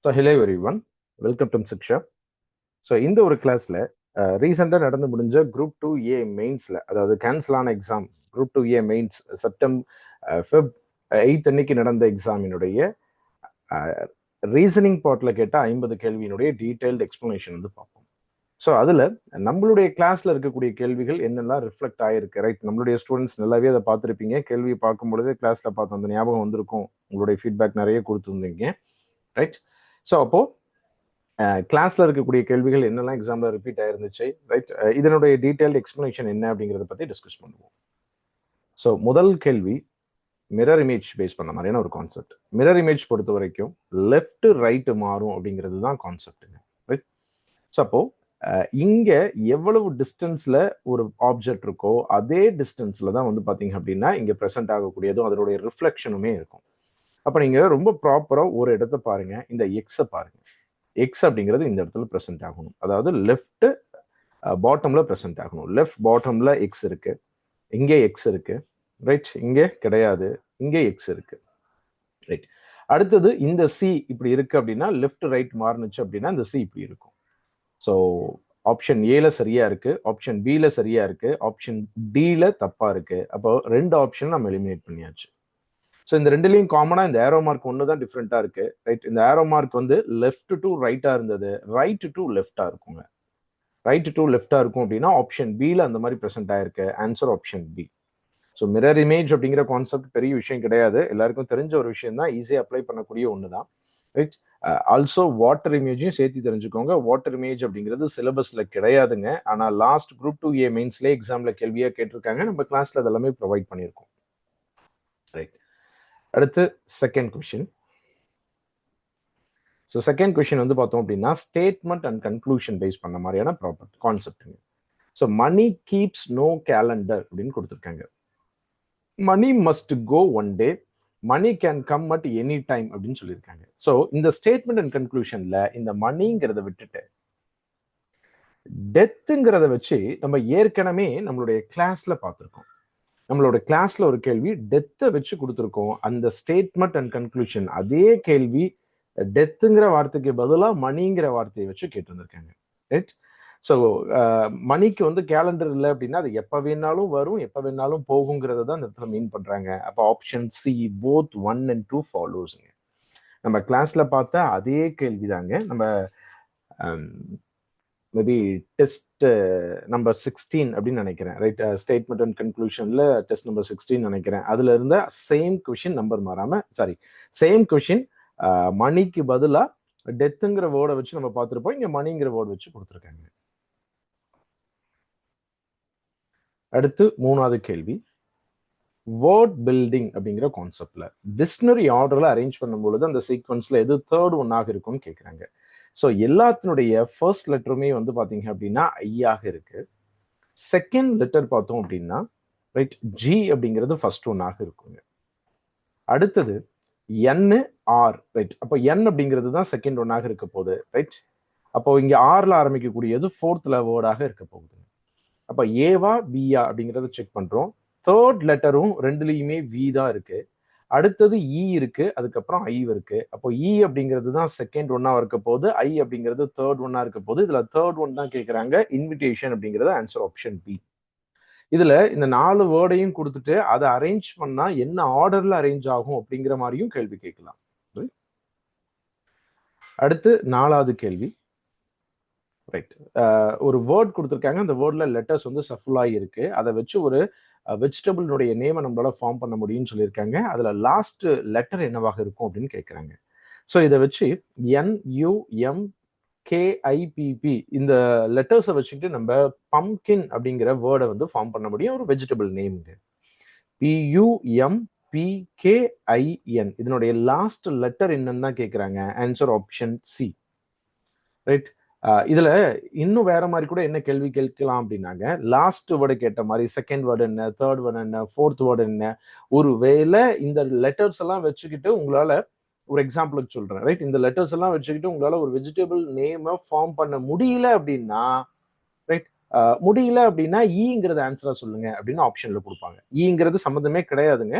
So hello everyone, welcome to Shiksha. So இந்த ஒரு கிளாஸில் ரீசெண்டாக நடந்து முடிஞ்ச குரூப் 2A மெயின்ஸில், அதாவது கேன்சல் ஆன exam group 2A mains Feb 8 அன்னைக்கு நடந்த எக்ஸாமினுடைய ரீசனிங் பார்ட்டில் கேட்ட 50 கேள்வியினுடைய டீட்டெயில்டு எக்ஸ்ப்ளனேஷன் வந்து பார்ப்போம். ஸோ அதில் நம்மளுடைய கிளாஸில் இருக்கக்கூடிய கேள்விகள் என்னெல்லாம் ரிஃப்ளெக்ட் ஆகிருக்கு, ரைட்? நம்மளுடைய ஸ்டூடெண்ட்ஸ் நல்லாவே அதை பார்த்துருப்பீங்க. கேள்வி பார்க்கும்பொழுது கிளாஸில் பார்த்து அந்த ஞாபகம் வந்திருக்கும். உங்களுடைய ஃபீட்பேக் நிறைய கொடுத்துருந்தீங்க, ரைட்? ஸோ அப்போது கிளாஸ்ல இருக்கக்கூடிய கேள்விகள் என்னெல்லாம் எக்ஸாம்ல ரிப்பீட் ஆயிருந்துச்சு, ரைட்? இதனுடைய டீடைல்டு எக்ஸ்பிளனேஷன் என்ன அப்படிங்கிறத பத்தி டிஸ்கஸ் பண்ணுவோம். ஸோ முதல் கேள்வி மிரர் இமேஜ் பேஸ் பண்ண மாதிரியான ஒரு கான்செப்ட். மிரர் இமேஜ் பொறுத்த வரைக்கும் லெஃப்ட் ரைட் மாறும் அப்படிங்கிறது தான் கான்செப்டுங்க, ரைட்? ஸோ அப்போ இங்க எவ்வளவு டிஸ்டன்ஸ்ல ஒரு ஆப்ஜெக்ட் இருக்கோ அதே டிஸ்டன்ஸ்ல தான் வந்து பாத்தீங்க அப்படின்னா இங்க ப்ரெசென்ட் ஆகக்கூடியதும் அதனுடைய ரிஃப்ளெக்ஷனுமே இருக்கும். அப்ப நீங்க ரொம்ப ப்ராப்பரா ஒரு இடத்த பாருங்க, இந்த எக்ஸை பாருங்க. எக்ஸ் அப்படிங்கிறது இந்த இடத்துல ப்ரெசென்ட் ஆகணும், அதாவது லெஃப்ட் பாட்டம்ல ப்ரெசென்ட் ஆகணும். லெஃப்ட் பாட்டம்ல எக்ஸ் இருக்கு, இங்கே எக்ஸ் இருக்கு, ரைட்? இங்கே கிடையாது, இங்கே எக்ஸ் இருக்கு, ரைட்? அடுத்தது இந்த சி இப்படி இருக்கு அப்படின்னா லெஃப்ட் ரைட் மாறுனுச்சு அப்படின்னா இந்த சி இப்படி இருக்கும். ஸோ ஆப்ஷன் ஏல சரியா இருக்கு, ஆப்ஷன் பில சரியா இருக்கு, ஆப்ஷன் டில தப்பா இருக்கு. அப்போ ரெண்டு ஆப்ஷன் நம்ம எலிமினேட் பண்ணியாச்சு. ஸோ இந்த ரெண்டுலையும் காமனா இந்த ஏரோ மார்க் ஒன்று தான் டிஃப்ரெண்டா இருக்கு, ரைட்? இந்த ஏரோ மார்க் வந்து லெஃப்ட் டு ரைட்டா இருந்தது, ரைட் டு லெஃப்டா இருக்குங்க. ரைட் டு லெஃப்டா இருக்கும் அப்படின்னா ஆப்ஷன் பில அந்த மாதிரி ப்ரெசென்ட் ஆயிருக்கு. Answer option B. So mirror image அப்படிங்கிற கான்செப்ட் பெரிய விஷயம் கிடையாது, எல்லாருக்கும் தெரிஞ்ச ஒரு விஷயம் தான், ஈஸியாக அப்ளை பண்ணக்கூடிய ஒன்று தான், ரைட்? ஆல்சோ வாட்டர் இமேஜையும் சேர்த்து தெரிஞ்சுக்கோங்க. வாட்டர் இமேஜ் அப்படிங்கிறது சிலபஸ்ல கிடையாதுங்க, ஆனால் லாஸ்ட் குரூப் 2A மெயின்ஸ்லேயே எக்ஸாம்ல கேள்வியாக கேட்டிருக்காங்க. நம்ம கிளாஸ்ல அதெல்லாமே ப்ரொவைட் பண்ணியிருக்கோம், ரைட்? அடுத்து second question. So second question வந்து பார்த்தோம் அப்படின்னா ஸ்டேட்மெண்ட் அண்ட் கன்க்ளூஷன் பேஸ் பண்ண மாதிரியான ப்ராப்பர்ட்டி கான்செப்ட்டுங்க. So money keeps no calendar அப்படின்னு கொடுத்துருக்காங்க. Money must go one day, money can come at any time அப்படின்னு சொல்லியிருக்காங்க. ஸோ இந்த ஸ்டேட்மெண்ட் அண்ட் கன்க்ளூஷன்ல இந்த மணிங்கிறத விட்டுட்டு டெத்துங்கிறத வச்சு நம்ம ஏற்கனவே நம்மளுடைய கிளாஸ்ல பார்த்துருக்கோம். நம்மளோட கிளாஸ்ல ஒரு கேள்வி டெத்தை வச்சு கொடுத்துருக்கோம். அந்த ஸ்டேட்மெண்ட் அண்ட் கன்க்ளூஷன் அதே கேள்வி டெத்துங்கிற வார்த்தைக்கு பதிலாக மணிங்கிற வார்த்தையை வச்சு கேட்டிருந்திருக்காங்க, ரைட்? ஸோ மணிக்கு வந்து கேலண்டர் இல்லை அப்படின்னா அது எப்போ வேணாலும் வரும், எப்போ வேணாலும் போகுங்கிறத தான் இந்த இடத்துல மீன் பண்றாங்க. அப்போ ஆப்ஷன் சி போத் 1 and 2 ஃபாலோஸ்ங்க. நம்ம கிளாஸ்ல பார்த்த அதே கேள்விதாங்க. நம்ம மேபி டெஸ்ட் நம்பர் 16 அப்படின்னு நினைக்கிறேன், ரைட்? ஸ்டேட்மெண்ட் அண்ட் கன்க்ளூஷன்ல டெஸ்ட் நம்பர் 16 நினைக்கிறேன். அதுல இருந்த சேம் கொஷின், நம்பர் மாறாம, சாரி, சேம் கொஷின், மணிக்கு பதிலா டெத்துங்கிற வேர்டை வச்சு நம்ம பார்த்துருப்போம். இங்க மணிங்கிற வேர்டு வச்சு கொடுத்துருக்காங்க. அடுத்து மூணாவது கேள்வி, வேர்ட் பில்டிங் அப்படிங்கிற கான்செப்ட்ல டிக்ஷனரி ஆர்டர்ல அரேஞ்ச் பண்ணும்பொழுது அந்த சீக்வன்ஸ்ல எது தேர்ட் ஒன்னாக இருக்கும்னு கேட்குறாங்க. ஸோ எல்லாத்தினுடைய ஃபர்ஸ்ட் லெட்டருமே வந்து பார்த்தீங்க அப்படின்னா ஐயாக இருக்கு. செகண்ட் லெட்டர் பார்த்தோம் அப்படின்னா, ரைட், ஜி அப்படிங்கிறது ஃபர்ஸ்ட் ஒன்னாக இருக்குங்க. அடுத்தது என் ஆர், ரைட்? அப்போ என் அப்படிங்கிறது தான் செகண்ட் ஒன்னாக இருக்க போகுது, ரைட்? அப்போ இங்க ஆர்ல ஆரம்பிக்கக்கூடியது ஃபோர்த்ல வேர்டாக இருக்க போகுது. அப்போ ஏவா பியா அப்படிங்கிறத செக் பண்றோம். தேர்ட் லெட்டரும் ரெண்டுலையுமே வி தான் இருக்கு. அடுத்தது இ இருக்கு, அதுக்கப்புறம் ஐ இருக்கு. அப்போ இ அப்படிங்கிறது தான் செகண்ட் ஒன்னா இருக்க போது, ஐ அப்படிங்கிறது தேர்ட் ஒன்னா இருக்க போது. இதுல தேர்ட் ஒன் தான் கேட்கறாங்க. இன்விடேஷன் அப்படிங்கிறது ஆன்சர் ஆப்ஷன் பி. இதுல இந்த 4 வேர்டையும் கொடுத்துட்டு அதை அரேஞ்ச் பண்ணா என்ன ஆர்டர்ல அரேஞ்ச் ஆகும் அப்படிங்கிற மாதிரியும் கேள்வி கேட்கலாம். அடுத்து நாலாவது கேள்வி, ரைட்? ஒரு வேர்ட் கொடுத்துருக்காங்க, அந்த வேர்ட்ல லெட்டர்ஸ் வந்து சஃபுல் ஆகி இருக்கு. அதை வச்சு ஒரு வெஜிடபிள்னுடைய நேமை நம்மளால ஃபார்ம் பண்ண முடியும்னு சொல்லியிருக்காங்க. அதுல லாஸ்ட் லெட்டர் என்னவாக இருக்கும் அப்படின்னு கேட்குறாங்க. ஸோ இதை வச்சு NUMKIPP இந்த லெட்டர்ஸை வச்சுட்டு நம்ம பம்கின் அப்படிங்கிற வேர்டை வந்து ஃபார்ம் பண்ண முடியும், ஒரு வெஜிடபிள் நேம்ங்க. PUMPKIN இதனுடைய லாஸ்ட் லெட்டர் என்னன்னு தான் கேட்குறாங்க. Answer option C, right? இதுல இன்னும் வேற மாதிரி கூட என்ன கேள்வி கேட்கலாம் அப்படின்னாங்க, லாஸ்ட் வேர்டு கேட்ட மாதிரி செகண்ட் வேர்டு என்ன, தேர்ட் வேர்டு என்ன, ஃபோர்த் வேர்டு என்ன. ஒருவேளை இந்த லெட்டர்ஸ் எல்லாம் வச்சுக்கிட்டு உங்களால, ஒரு எக்ஸாம்பிளுக்கு சொல்றேன், ரைட்? இந்த லெட்டர்ஸ் எல்லாம் வச்சுக்கிட்டு உங்களால ஒரு வெஜிடபிள் நேமை ஃபார்ம் பண்ண முடியல அப்படின்னா, ரைட், முடியல அப்படின்னா ஈங்கிறது ஆன்சரா சொல்லுங்க அப்படின்னு ஆப்ஷன்ல கொடுப்பாங்க. ஈங்கிறது சம்மந்தமே கிடையாதுங்க,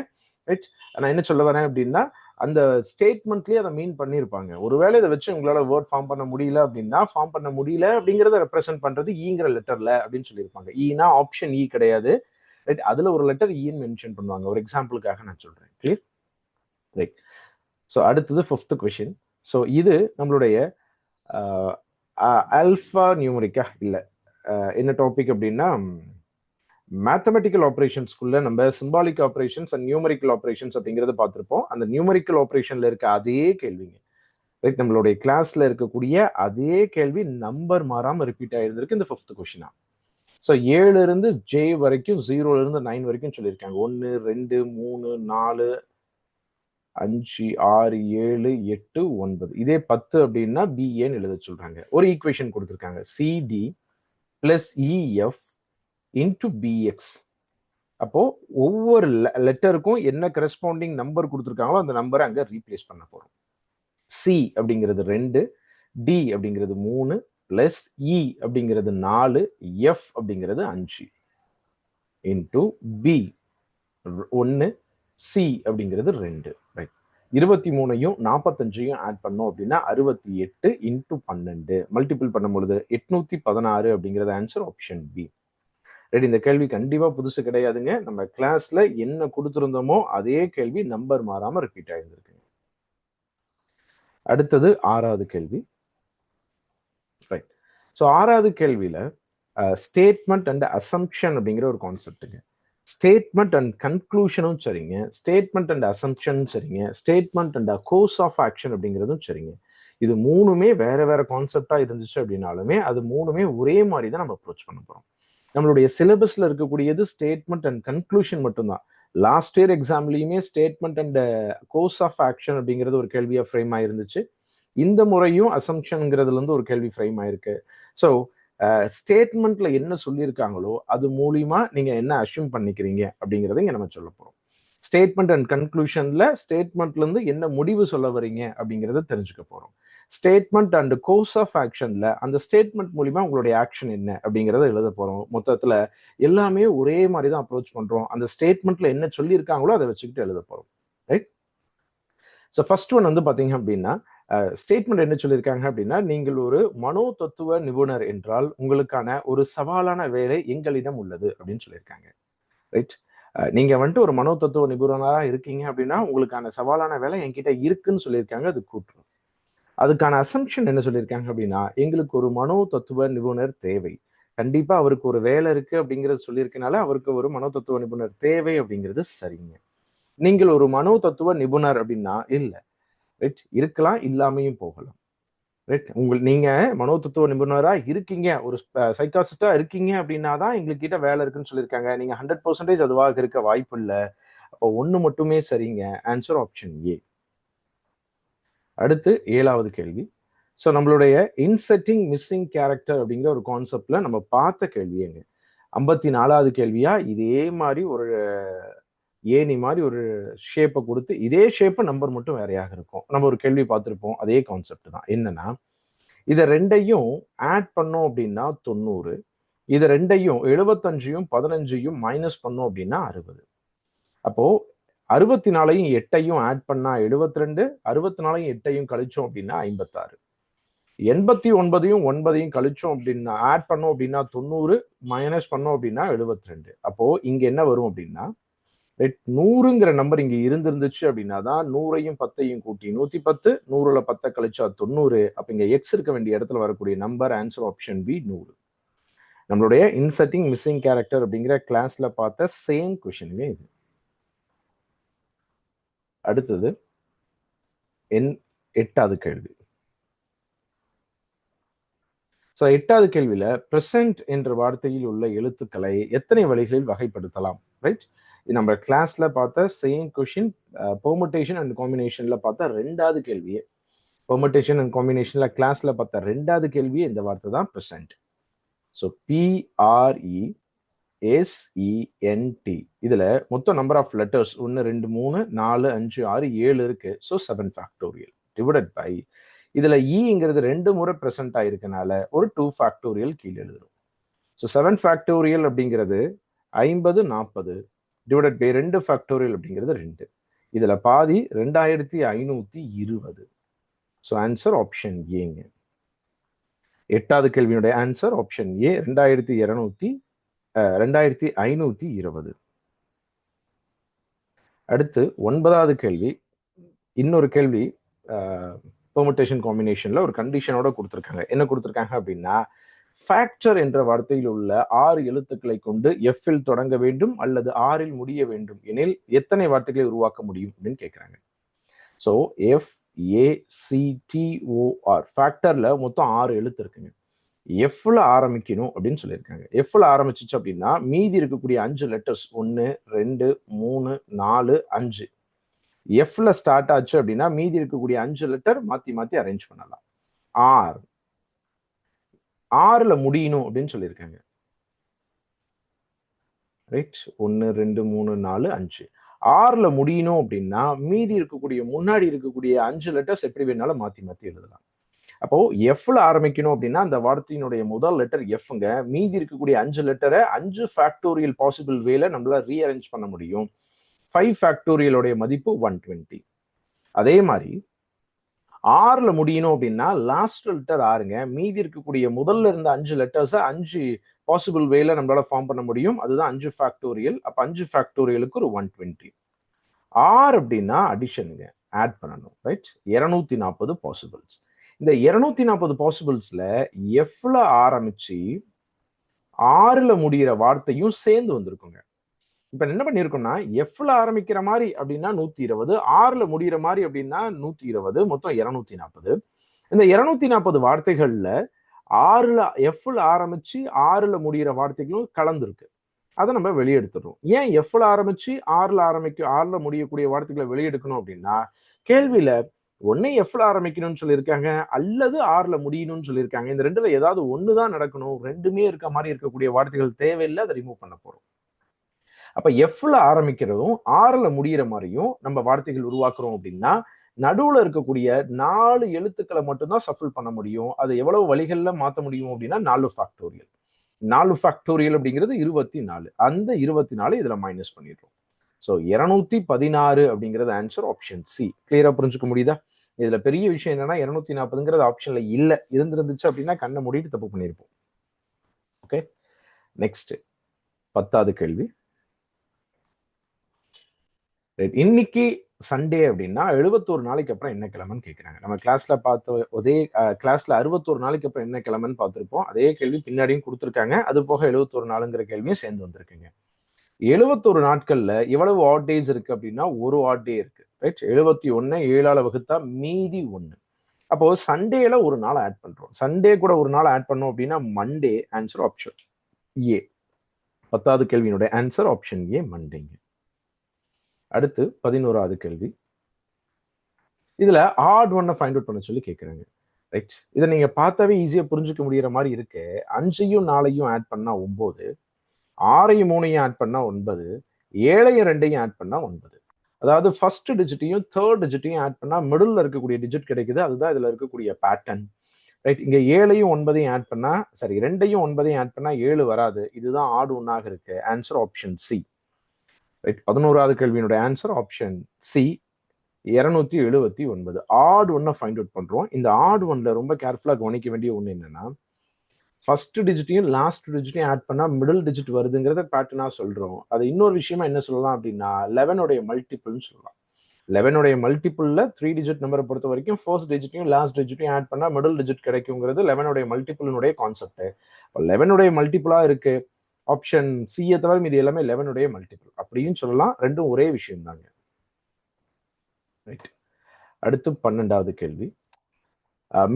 ரைட்? நான் என்ன சொல்ல வரேன் அப்படின்னா, அந்த ஸ்டேட்மெண்ட்லயே அதை மீன் பண்ணியிருப்பாங்க. ஒருவேளை இதை வச்சு உங்களால வேர்ட் ஃபார்ம் பண்ண முடியல அப்படின்னா, ஃபார்ம் பண்ண முடியல அப்படிங்கிறத ரெப்ரசென்ட் பண்றது ஈங்கிற லெட்டர்ல அப்படின்னு சொல்லியிருப்பாங்க. ஈனா ஆப்ஷன் இ கிடையாது, ரைட்? அதுல ஒரு லெட்டர் ஈன்னு மென்ஷன் பண்ணுவாங்க. ஒரு எக்ஸாம்பிளுக்காக நான் சொல்றேன். கிளியர்? ரைட். ஸோ அடுத்தது 5th கொஸ்டின். ஸோ இது நம்மளுடைய ஆல்ஃபா நியூமரிக்கா இல்ல என்ன டாபிக் அப்படின்னா, மேத்தமெட்டிக்கல் ஆப்ரேஷன்ஸ்குள்ள நம்ம symbolic operations and numerical operations அப்படிங்கறத பார்த்திருப்போம். அந்த நியூமரிக்கல் ஆப்ரேஷன்ல இருக்க அதே கேள்விங்க, ரைட்? நம்மளுடைய கிளாஸ்ல இருக்கக்கூடிய அதே கேள்வி நம்பர் மாறாம ரிப்பீட் ஆயிருந்திருக்கு இந்த 5th கொஸ்டினா. ஸோ 7 இருந்து ஜே வரைக்கும் 0ல இருந்து 9 வரைக்கும் சொல்லியிருக்காங்க. 1 2 3 4 5 6 7 8 9. இதே 10 அப்படின்னா பிஏன்னு எழுத சொல்றாங்க. ஒரு ஈக்குவேஷன் கொடுத்துருக்காங்க, CD plus EF into BX. அப்போ ஒவ்வொரு லெட்டருக்கும் என்ன கரெஸ்பாண்டிங் நம்பர் கொடுத்துருக்காங்களோ அந்த நம்பரை அங்க ரீப்ளேஸ் பண்ண போறோம். சி அப்படிங்கிறது 2, டி அப்படிங்கிறது 3, பிளஸ் இ அப்படிங்கிறது 4, எஃப் அப்படிங்கிறது 5 இன்டு பி 1, சி அப்படிங்கிறது 2, ரைட்? 23ஐயும் 45ஐயும் ஆட் பண்ணோம் அப்படின்னா 68 இன்டு 12 மல்டிபிள் பண்ணும் பொழுது 816 அப்படிங்கிறது ஆன்சர் ஆப்ஷன் பி. ரைட்? இந்த கேள்வி கண்டிப்பா புதுசு கிடையாதுங்க. நம்ம கிளாஸ்ல என்ன கொடுத்திருந்தோமோ அதே கேள்வி நம்பர் மாறாம ரிப்பீட் ஆயிருந்திருக்கு. அடுத்தது 6வது கேள்வி. ரைட். ஸோ 6வது கேள்வியில ஸ்டேட்மெண்ட் அண்ட் அசம்ப்ஷன் அப்படிங்கிற ஒரு கான்செப்ட்டுங்க. ஸ்டேட்மெண்ட் அண்ட் கன்க்ளூஷனும் சரிங்க, ஸ்டேட்மெண்ட் அண்ட் அசம்ப்ஷனும் சரிங்க, statement and course of action அப்படிங்கிறதும் சரிங்க. இது மூணுமே வேற வேற கான்செப்டா இருந்துச்சு அப்படின்னாலுமே அது மூணுமே ஒரே மாதிரி தான் நம்ம அப்ரோச் பண்ண போறோம். நம்மளுடைய சிலபஸ்ல இருக்கக்கூடியது ஸ்டேட்மெண்ட் அண்ட் கன்க்ளூஷன் மட்டும்தான். லாஸ்ட் இயர் எக்ஸாம்லயுமே statement and course of action அப்படிங்கிறது ஒரு கேள்வியா ஃப்ரேம் ஆயிருந்துச்சு. இந்த முறையும் அசம்ப்ஷன்ங்கிறதுல இருந்து ஒரு கேள்வி ஃப்ரேம் ஆயிருக்கு. ஸோ ஸ்டேட்மெண்ட்ல என்ன சொல்லியிருக்காங்களோ அது மூலியமா நீங்க என்ன அஷ்யூம் பண்ணிக்கிறீங்க அப்படிங்கிறத இங்க நம்ம சொல்ல போறோம். ஸ்டேட்மெண்ட் அண்ட் கன்க்ளூஷன்ல ஸ்டேட்மெண்ட்ல இருந்து என்ன முடிவு சொல்ல வரீங்க அப்படிங்கிறத தெரிஞ்சுக்க போறோம். ஸ்டேட்மெண்ட் அண்ட் கோர்ஸ் ஆஃப் ஆக்ஷன்ல அந்த ஸ்டேட்மெண்ட் மூலியமா உங்களுடைய ஆக்ஷன் என்ன அப்படிங்கிறத எழுத போறோம். மொத்தத்துல எல்லாமே ஒரே மாதிரி தான் அப்ரோச் பண்றோம். அந்த ஸ்டேட்மெண்ட்ல என்ன சொல்லியிருக்காங்களோ அதை வச்சுக்கிட்டு எழுத போறோம். ரைட்? ஸோ ஃபர்ஸ்ட் ஒன் வந்து பாத்தீங்க அப்படின்னா, ஸ்டேட்மெண்ட் என்ன சொல்லியிருக்காங்க அப்படின்னா, நீங்கள் ஒரு மனோ தத்துவ நிபுணர் என்றால் உங்களுக்கான ஒரு சவாலான வேலை எங்களிடம் உள்ளது அப்படின்னு சொல்லியிருக்காங்க. ரைட்? நீங்க வந்துட்டு ஒரு மனோ தத்துவ நிபுணராக இருக்கீங்க அப்படின்னா உங்களுக்கான சவாலான வேலை என்கிட்ட இருக்குன்னு சொல்லியிருக்காங்க. அது கூற்று. அதுக்கான அசம்ப்ஷன் என்ன சொல்லியிருக்காங்க அப்படின்னா, எங்களுக்கு ஒரு மனோ தத்துவ நிபுணர் தேவை. கண்டிப்பா அவருக்கு ஒரு வேலை இருக்கு அப்படிங்கிறது சொல்லியிருக்கனால அவருக்கு ஒரு மனோ தத்துவ நிபுணர் தேவை அப்படிங்கிறது சரிங்க. நீங்கள் ஒரு மனோ தத்துவ நிபுணர் அப்படின்னா இல்ல, ரைட்? இருக்கலாம், இல்லாமையும் போகலாம். ரைட்? நீங்க மனோ தத்துவ நிபுணரா இருக்கீங்க, ஒரு சைக்காலஜிஸ்டா இருக்கீங்க அப்படின்னா தான் எங்களுக்கு கிட்ட வேலை இருக்குன்னு சொல்லியிருக்காங்க. நீங்க 100% அதுவாக இருக்க வாய்ப்பு இல்ல. அப்போ ஒண்ணு மட்டுமே சரிங்க. Answer option A. அடுத்து 7வது கேள்வி. ஸோ நம்மளுடைய இன்செட்டிங் மிஸ்ஸிங் கேரக்டர் அப்படிங்கிற ஒரு கான்செப்ட்ல நம்ம பார்த்த கேள்வியேங்க. 54வது கேள்வியா இதே மாதிரி ஒரு ஏணி மாதிரி ஒரு ஷேப்பை கொடுத்து இதே ஷேப்பு நம்பர் மட்டும் வேறையாக இருக்கும். நம்ம ஒரு கேள்வி பார்த்திருப்போம். அதே கான்செப்ட் தான். என்னன்னா, இதை ரெண்டையும் ஆட் பண்ணோம் அப்படின்னா 90, இதை ரெண்டையும் 75யும் 15யும் மைனஸ் பண்ணோம் அப்படின்னா 60. அப்போ 64ஐயும் 8ஐயும் ஆட் பண்ணா 72, 64ஐயும் 8ஐயும் கழிச்சோம் அப்படின்னா 56, 89ஐயும் 9ஐயும் கழிச்சோம் அப்படின்னா ஆட் பண்ணோம் அப்படின்னா 90, மைனஸ் பண்ணோம் அப்படின்னா 72. அப்போ இங்க என்ன வரும் அப்படின்னா, 100ங்கிற நம்பர் இங்க இருந்துச்சு அப்படின்னா தான் 100ஐயும் 10ஐயும் கூட்டி 110, 100ல 10 கழிச்சா 90. அப்ப இங்க எக்ஸ் இருக்க வேண்டிய இடத்துல வரக்கூடிய நம்பர் ஆன்சர் ஆப்ஷன் பி 100. நம்மளுடைய இன்செட்டிங் மிஸ்ஸிங் கேரக்டர் அப்படிங்கிற கிளாஸ்ல பார்த்த சேம் கொஸ்டினுங்க இது. அடுத்தது 8வது கேள்வி. ஸோ 8வது கேள்வியில பிரசன்ட் என்ற வார்த்தையில் உள்ள எழுத்துக்களை எத்தனை வழிகளில் வகைப்படுத்தலாம்? ரைட்? நம்ம கிளாஸ்ல பார்த்த சேம் கொஸ்டின், பெர்முடேஷன் அண்ட் காம்பினேஷன்ல பார்த்த 2வது கேள்வியே. பெர்முடேஷன் அண்ட் காம்பினேஷன்ல கிளாஸ்ல பார்த்த 2வது கேள்வியே இந்த வார்த்தை தான் பிரசன்ட். So PRESENT. இதுல மொத்தம் நம்பர் ஆஃப் லெட்டர்ஸ் 1 2 3 4 5 6 7 இருக்கு. ஸோ 7 ஃபேக்டோரியல் டிவைடட் பை இதுல ங்கிறது 2 முறை பிரசன்ட் ஆயிருக்கனால ஒரு 2 ஃபேக்டோரியல் கீழே எழுதுறோம். ஸோ 7 ஃபேக்டோரியல் அப்படிங்கிறது 50 40 டிவைடட் பை 2 ஃபேக்டோரியல் அப்படிங்கிறது 2. இதுல பாதி 2520. ஸோ ஆன்சர் ஆப்ஷன் ஏங்க. 8வது கேள்வியினுடைய ஆன்சர் ஆப்ஷன் ஏ 2520. அடுத்து 9வது கேள்வி. இன்னொரு கேள்வி பெர்முட்டேஷன் காம்பினேஷன்ல ஒரு கண்டிஷனோட கொடுத்துருக்காங்க. என்ன கொடுத்துருக்காங்க அப்படின்னா, ஃபேக்டர் என்ற வார்த்தையில் உள்ள 6 எழுத்துக்களை கொண்டு எஃப்இல் தொடங்க வேண்டும் அல்லது ஆரில் முடிய வேண்டும் எனில் எத்தனை வார்த்தைகளை உருவாக்க முடியும் அப்படின்னு கேட்குறாங்க. ஸோ FACTOR ஃபேக்டர்ல மொத்தம் 6 எழுத்து இருக்குங்க. எஃப்ல ஆரம்பிக்கணும் அப்படின்னு சொல்லியிருக்காங்க. எஃப்ல ஆரம்பிச்சிச்சு அப்படின்னா மீதி இருக்கக்கூடிய 5 லெட்டர்ஸ் 1 2 3 4 5 எஃப்ல ஸ்டார்ட் ஆச்சு அப்படின்னா மீதி இருக்கக்கூடிய 5 லெட்டர் மாத்தி மாத்தி அரேஞ்ச் பண்ணலாம். ஆறுல முடியணும் அப்படின்னு சொல்லியிருக்காங்க. ரைட், 1 2 3 4 5 6ல முடியணும் அப்படின்னா மீதி இருக்கக்கூடிய முன்னாடி இருக்கக்கூடிய 5 லெட்டர்ஸ் எப்படி வேணாலும் மாத்தி மாத்தி எழுதலாம். அப்போ எஃப்ல ஆரம்பிக்கணும் அப்படின்னா அந்த வார்த்தையினுடைய முதல் லெட்டர் எஃப்ங்க. மீதி இருக்கக்கூடிய 5 லெட்டரை 5 ஃபேக்டோரியல் பாசிபிள் வேல நம்மளால ரீஅரேஞ்ச் பண்ண முடியும். 5 ஃபேக்டோரியலோடைய மதிப்பு 120. அதே மாதிரி 6ல முடியணும் அப்படின்னா லாஸ்ட் லெட்டர் 6ங்க. மீதி இருக்கக்கூடிய முதல்ல இருந்த 5 லெட்டர்ஸை 5 பாசிபிள் வேல நம்மளால ஃபார்ம் பண்ண முடியும். அதுதான் 5 ஃபேக்டோரியல். அப்ப 5 ஃபேக்டோரியலுக்கு ஒரு 120. 6 அப்படின்னா அடிஷனுங்க, ஆட் பண்ணணும். Right, 240 possibles. இந்த 240 பாசிபிள்ஸ்ல எஃப்ல ஆரம்பிச்சு 6ல முடிகிற வார்த்தையும் சேர்ந்து வந்திருக்குங்க. இப்ப என்ன பண்ணிருக்கோம்னா, எஃப்ல ஆரம்பிக்கிற மாதிரி அப்படின்னா 120, 6ல முடிகிற மாதிரி அப்படின்னா 120, மொத்தம் 240. இந்த 240 வார்த்தைகள்ல 6ல எஃப்ல ஆரம்பிச்சு 6ல முடிகிற வார்த்தைகளும் கலந்துருக்கு. அதை நம்ம வெளியெடுத்துடுறோம். ஏன் எஃப்ல ஆரம்பிச்சு 6ல முடியக்கூடிய வார்த்தைகளை வெளியெடுக்கணும் அப்படின்னா, கேள்வியில ஒன்னே எஃப்ல ஆரம்பிக்கணும்னு சொல்லியிருக்காங்க அல்லது 6ல முடியணும்னு சொல்லியிருக்காங்க. இந்த ரெண்டுல ஏதாவது ஒண்ணுதான் நடக்கணும். ரெண்டுமே இருக்க மாதிரி இருக்கக்கூடிய வார்த்தைகள் தேவையில்லை, அதை ரிமூவ் பண்ண போறோம். அப்ப எஃப்ல ஆரம்பிக்கிறதும் 6ல முடிகிற மாதிரியும் நம்ம வார்த்தைகள் உருவாக்குறோம் அப்படின்னா நடுவுல இருக்கக்கூடிய 4 எழுத்துக்களை மட்டும்தான் சஃபிள் பண்ண முடியும். அது எவ்வளவு வழிகள்ல மாற்ற முடியும் அப்படின்னா 4 ஃபேக்டோரியல். 4 ஃபேக்டோரியல் அப்படிங்கிறது 24. அந்த 24 இதுல மைனஸ் பண்ணிடுறோம். ஸோ 216 அப்படிங்கிறது ஆன்சர் ஆப்ஷன் சி. கிளியரா புரிஞ்சுக்க முடியுதா? இதுல பெரிய விஷயம் என்னன்னா 240ங்கிறது ஆப்ஷன்ல இல்ல. இருந்திருந்துச்சு அப்படின்னா கண்ணை மூடிட்டு தப்பு பண்ணியிருப்போம். ஓகே, நெக்ஸ்ட் 10வது கேள்வி. இன்னைக்கு சண்டே அப்படின்னா 71 நாளைக்கு அப்புறம் என்ன கிழமைன்னு கேட்குறாங்க. நம்ம கிளாஸ்ல பார்த்த அதே கிளாஸ்ல 61 நாளைக்கு அப்புறம் என்ன கிழமைன்னு பார்த்துருப்போம். அதே கேள்வி பின்னாடியும் கொடுத்துருக்காங்க. அது போக 71 நாளுங்கிற கேள்வியும் சேர்ந்து வந்திருக்குங்க. 71 நாட்கள்ல எவ்வளவு ஆட் டேஸ் இருக்கு அப்படின்னா ஒரு ஆட் டே இருக்கு. ரைட், 71 7ஆல வகுத்தா மீதி 1. அப்போ சண்டேல ஒரு நாள் ஆட் பண்றோம். சண்டே கூட ஒரு நாள் ஆட் பண்ணோம் அப்படின்னா மண்டே. ஆன்சர் ஆப்ஷன் ஏ. 10வது கேள்வியினுடைய ஆன்சர் ஆப்ஷன் ஏ, மண்டேங்க. அடுத்து 11வது கேள்வி. இதுல ஆட் ஒன்னை ஃபைண்ட் அவுட் பண்ண சொல்லி கேட்குறாங்க. ரைட், இதை நீங்க பார்த்தாவே ஈஸியா புரிஞ்சுக்க முடியற மாதிரி இருக்கு. 5யும் 4யும் ஆட் பண்ணா 9, 6யும் 3யும் ஆட் பண்ணா 9, 7யும் 2யும் ஆட் பண்ணா 9. அதாவது ஃபர்ஸ்ட் டிஜிட்டையும் தேர்ட் டிஜிட்டையும் ஆட் பண்ணா மிடில் இருக்கக்கூடிய டிஜிட் கிடைக்குது. அதுதான் இதுல இருக்கக்கூடிய பேட்டர்ன். ரைட், இங்க 7யும் 9யும் ஆட் பண்ணா, சரி 2யும் 9யும் ஆட் பண்ணா 7 வராது. இதுதான் ஆட் ஒன்னாக இருக்கு. Answer option C. ரைட், 11வது கேள்வியினுடைய ஆன்சர் ஆப்ஷன் சி, 279. ஆட் ஒன்னை ஃபைண்ட் அவுட் பண்றோம். இந்த ஆட் ஒன்ல ரொம்ப கேர்ஃபுல்லா கவனிக்க வேண்டிய ஒண்ணு என்னன்னா, ஃபர்ஸ்ட் டிஜிட்டையும் லாஸ்ட் டிஜிட்டையும் ஆட் பண்ணா மிடில் டிஜிட் வருதுங்கிறத பேட்டர்னா சொல்றோம். அது இன்னொரு விஷயமா என்ன சொல்லலாம் அப்படின்னா 11உடைய மல்டிபிள்னு சொல்லலாம். 11உடைய மல்டிபிள்ல 3 டிஜிட் நம்பரை பொறுத்த வரைக்கும் ஃபர்ஸ்ட் டிஜிட்டையும் லாஸ்ட் டிஜிட்டையும் ஆட் பண்ணா மிடில் டிஜிட் கிடைக்குங்கிறது 11உடைய மல்டிபிளினுடைய கான்செப்ட். 11உடைய மல்டிபிளா இருக்கு. ஆப்ஷன் சியை தவிர இது எல்லாமே 11உடைய மல்டிபிள் அப்படின்னு சொல்லலாம். ரெண்டும் ஒரே விஷயம் தாங்க. ரைட், அடுத்து 12வது கேள்வி.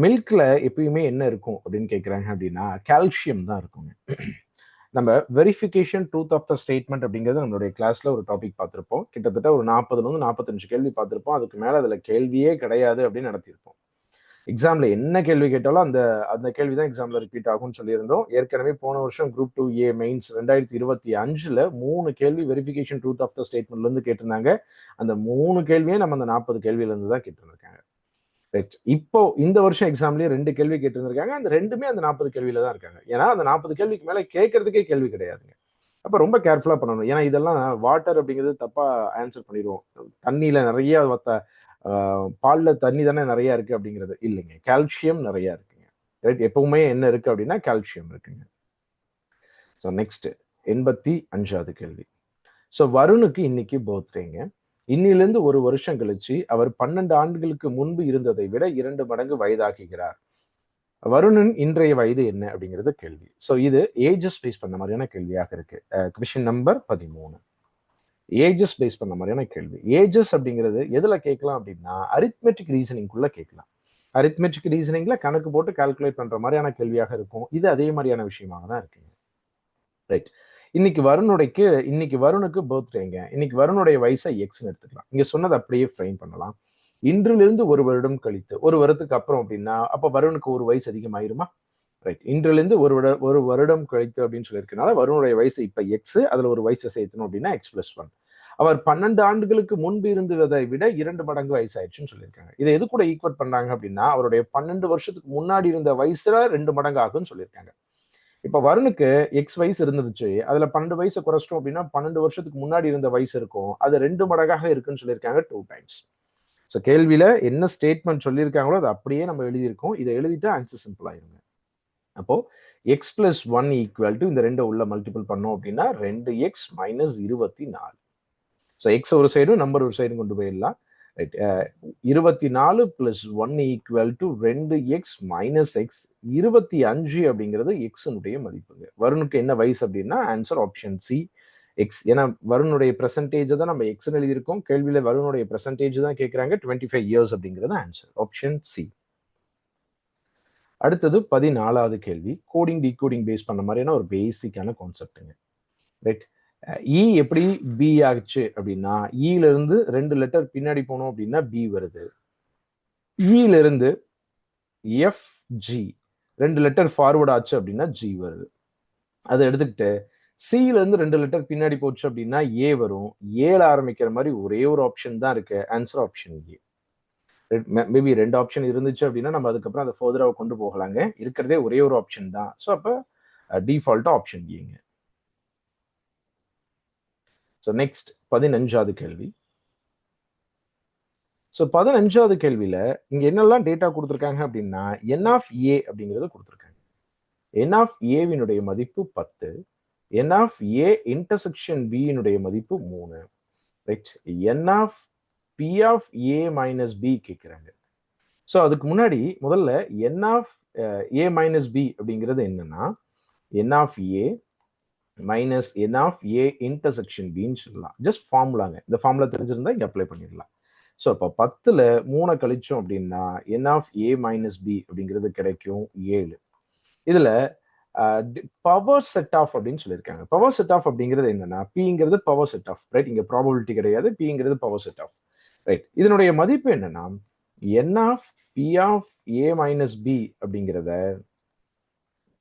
மில்க்ல எப்பயுமே என்ன இருக்கும் அப்படின்னு கேட்குறாங்க அப்படின்னா கால்சியம் தான் இருக்குங்க. நம்ம verification truth of the statement அப்படிங்கிறது நம்மளுடைய கிளாஸ்ல ஒரு டாபிக் பார்த்துருப்போம். கிட்டத்தட்ட ஒரு 40லேருந்து 45 கேள்வி பார்த்துருப்போம். அதுக்கு மேல அதுல கேள்வியே கிடையாது அப்படின்னு நடத்தியிருப்போம். எக்ஸாம்ல என்ன கேள்வி கேட்டாலும் அந்த அந்த கேள்வி தான் எக்ஸாம்ல ரிப்பீட் ஆகும்னு சொல்லியிருந்தோம். ஏற்கனவே போன வருஷம் குரூப் 2A மெயின்ஸ் 2025ல 3 கேள்வி வெரிஃபிகேஷன் ட்ரூத் ஆஃப் த ஸ்டேட்மெண்ட்ல இருந்து கேட்டிருந்தாங்க. அந்த 3 கேள்வியே நம்ம அந்த 40 கேள்வியில இருந்து தான் கேட்டிருந்திருக்காங்க. ரைட், இப்போ இந்த வருஷம் எக்ஸாம்லயே 2 கேள்வி கேட்டிருந்திருக்காங்க. அந்த ரெண்டுமே அந்த 40 கேள்வியில தான் இருக்காங்க. ஏன்னா அந்த 40 கேள்விக்கு மேல கேட்கறதுக்கே கேள்வி கிடையாதுங்க. அப்ப ரொம்ப கேர்ஃபுல்லா பண்ணணும். ஏன்னா இதெல்லாம் வாட்டர் அப்படிங்கிறது தப்பா ஆன்சர் பண்ணிடுவோம். தண்ணியில நிறைய பால்ல தண்ணி தானே நிறைய இருக்கு அப்படிங்கிறது இல்லைங்க. கால்சியம் நிறைய இருக்குங்க. ரைட், எப்பவுமே என்ன இருக்கு அப்படின்னா கால்சியம் இருக்குங்க. ஸோ நெக்ஸ்ட் 85வது கேள்வி. ஸோ வருணுக்கு இன்னைக்கு பர்த்டேங்க. இன்னிலிருந்து ஒரு வருஷம் கழிச்சு அவர் 12 ஆண்டுகளுக்கு முன்பு இருந்ததை விட 2 மடங்கு வயதாக்குகிறார். வருணின் இன்றைய வயது என்ன அப்படிங்கிறது கேள்வி. ஸோ இது ஏஜஸ் பேஸ் பண்ண மாதிரியான கேள்வியாக இருக்கு. Question number 13. ஏஜஸ் பேஸ் பண்ண மாதிரியான கேள்வி. ஏஜஸ் அப்படிங்கிறது எதுல கேட்கலாம் அப்படின்னா அரித்மெட்டிக் ரீசனிங்குள்ள கேட்கலாம். அரித்மெட்டிக் ரீசனிங்ல கணக்கு போட்டு கால்குலேட் பண்ற மாதிரியான கேள்வியாக இருக்கும். இது அதே மாதிரியான விஷயமாக தான் இருக்குங்க. ரைட், இன்னைக்கு வருணுக்கு பர்த்டேங்க. இன்னைக்கு வருணுடைய வயசை எக்ஸ்ன்னு எடுத்துக்கலாம். இங்க சொன்னது அப்படியே ஃப்ரேம் பண்ணலாம். இன்றிலிருந்து ஒரு வருடம் கழித்து, ஒரு வருடத்துக்கு அப்புறம் அப்படின்னா அப்ப வருணுக்கு ஒரு வயசு அதிகமாயிருமா? ரைட், இன்றிலிருந்து ஒரு வருடம் கழித்து அப்படின்னு சொல்லியிருக்கனால வருணுடைய வயசு இப்ப எக்ஸ், அதுல ஒரு வயசை சேர்த்தணும் அப்படின்னா x+1. அவர் 12 ஆண்டுகளுக்கு முன்பு இருந்ததை விட 2 மடங்கு வயசாயிடுச்சுன்னு சொல்லியிருக்காங்க. இதை எது கூட ஈக்குவல் பண்றாங்க அப்படின்னா அவருடைய 12 வருஷத்துக்கு முன்னாடி இருந்த வயசுல 2 மடங்கு ஆகும்னு சொல்லியிருக்காங்க. இப்ப வருணுக்கு எக்ஸ் வயசு இருந்துச்சு, அதுல 12 வயசை குறைச்சிட்டோம் அப்படின்னா 12 வருஷத்துக்கு முன்னாடி இருந்த வயசு இருக்கும், அது 2 மடங்காக இருக்குன்னு சொல்லியிருக்காங்க 2 டைம்ஸ். ஸோ கேள்வியில என்ன ஸ்டேட்மெண்ட் சொல்லியிருக்காங்களோ அதை அப்படியே நம்ம எழுதியிருக்கோம். இதை எழுதிட்டு ஆன்சர் சிம்பிள் ஆயிருங்க. அப்போ x+1 ஈக்குவல் டு இந்த 2 உள்ள மல்டிபிள் பண்ணோம் அப்படின்னா 2x - 24. ஸோ எக்ஸ் ஒரு சைடும் நம்பர் ஒரு சைடும் கொண்டு போயிடலாம். Right, 24 + 1 equal to 2x - x. 25 அப்படிங்கிறது எக்ஸனுடைய மதிப்புங்க. வருணுக்கு என்ன வயசு அப்படின்னா ஆன்சர் ஆப்ஷன் சி எக்ஸ். ஏன்னா வருணுடைய பெர்சன்டேஜ் தான் நம்ம எக்ஸ்ன்னு எழுதியிருக்கோம். கேள்வியில வருணுடைய பெர்சன்டேஜ் தான் கேட்குறாங்க. 25 இயர்ஸ் அப்படிங்கிறது ஆன்சர் ஆப்ஷன் சி. அடுத்தது 14வது கேள்வி. கோடிங் டீகோடிங் பேஸ் பண்ண மாதிரியான ஒரு பேசிக்கான கான்செப்ட்டுங்க. ரைட், இ எப்படி பி ஆச்சு அப்படின்னா இல இருந்து 2 லெட்டர் பின்னாடி போனோம் அப்படின்னா பி வருது. இல இருந்து எஃப் ஜி 2 லெட்டர் ஃபார்வர்ட் ஆச்சு அப்படின்னா ஜி வருது. அதை எடுத்துக்கிட்டு சில இருந்து 2 லெட்டர் பின்னாடி போச்சு அப்படின்னா ஏ வரும். ஏல ஆரம்பிக்கிற மாதிரி ஒரே ஒரு ஆப்ஷன் தான் இருக்கு. ஆன்சர் ஆப்ஷன் ஏ. மேபி 2 ஆப்ஷன் இருந்துச்சு அப்படின்னா நம்ம அதுக்கப்புறம் அதை ஃபர்தராக கொண்டு போகலாங்க. இருக்கிறதே ஒரே ஒரு ஆப்ஷன் தான். ஸோ அப்போ டிஃபால்ட்டா ஆப்ஷன் ஏங்க. ஸோ நெக்ஸ்ட் 15வது கேள்வி. ஸோ 15வது கேள்வியில இங்க என்னெல்லாம் டேட்டா கொடுத்துருக்காங்க அப்படின்னா என் ஆஃப் ஏ அப்படிங்கிறது கொடுத்துருக்காங்க. என் ஆஃப் ஏவினுடைய மதிப்பு 10. என் ஆஃப் ஏ இன்டர்செக்ஷன் பியினுடைய மதிப்பு 3. Right, N of P of A minus B கேட்குறாங்க. ஸோ அதுக்கு முன்னாடி முதல்ல N of A minus B அப்படிங்கிறது என்னன்னா N of A minus N of A intersection பின்னு சொல்லலாம். ஜஸ்ட் ஃபார்முலாங்க. இந்த ஃபார்முலா தெரிஞ்சிருந்தா இங்கே அப்ளை பண்ணிடலாம். ஸோ இப்போ 10ல் 3 கழிச்சோம் அப்படின்னா என் ஆஃப் ஏ மைனஸ் பி அப்படிங்கிறது கிடைக்கும் 7. இதுல பவர் செட் ஆஃப் அப்படின்னு சொல்லியிருக்காங்க. பவர் செட் ஆஃப் அப்படிங்கிறது என்னன்னா பிங்கிறது பவர் செட் ஆஃப். ரைட், இங்க ப்ராபபிலிட்டி கிடையாது. பிங்கிறது பவர் செட் ஆஃப். ரைட், இதனுடைய மதிப்பு என்னன்னா N of P of A minus B அப்படிங்கிறத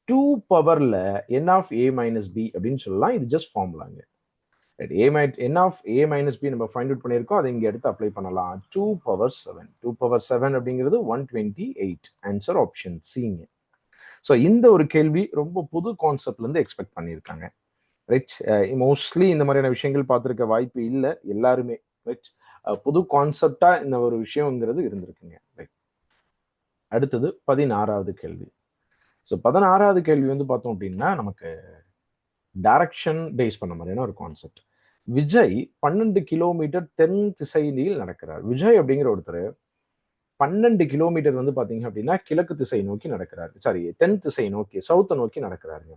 2 பவர்ல N of A minus B அப்படின்னு சொல்லலாம். இது ஜஸ்ட் ஃபார்முலாங்க. N of A minus B நம்ம ஃபைண்ட் அவுட் பண்ணியிருக்கோம். அதை இங்கே எடுத்து அப்ளை பண்ணலாம். 2 பவர் 7. 2 பவர் 7 அப்படிங்கிறது 128. ஆன்சர் ஆப்ஷன் சிங்க. ஸோ இந்த ஒரு கேள்வி ரொம்ப புது கான்செப்ட்ல இருந்து எக்ஸ்பெக்ட் பண்ணியிருக்காங்க. ரைட், மோஸ்ட்லி இந்த மாதிரியான விஷயங்கள் பார்த்துருக்க வாய்ப்பு இல்லை எல்லாருமே. ரைட், புது கான்செப்டா இந்த ஒரு விஷயம்ங்கிறது இருந்திருக்குங்க. ரைட், அடுத்தது 16வது கேள்வி. ஸோ 16வது கேள்வி வந்து பார்த்தோம் அப்படின்னா நமக்கு டைரக்ஷன் பேஸ் பண்ண மாதிரியான ஒரு கான்செப்ட். விஜய் 12 கிலோமீட்டர் தென் திசையில் நடக்கிறார். விஜய் அப்படிங்கிற ஒருத்தர் 12 கிலோமீட்டர் வந்து பாத்தீங்க அப்படின்னா கிழக்கு திசை நோக்கி நடக்கிறாரு. சாரி, தென் திசை நோக்கி, சவுத்தை நோக்கி நடக்கிறாருங்க.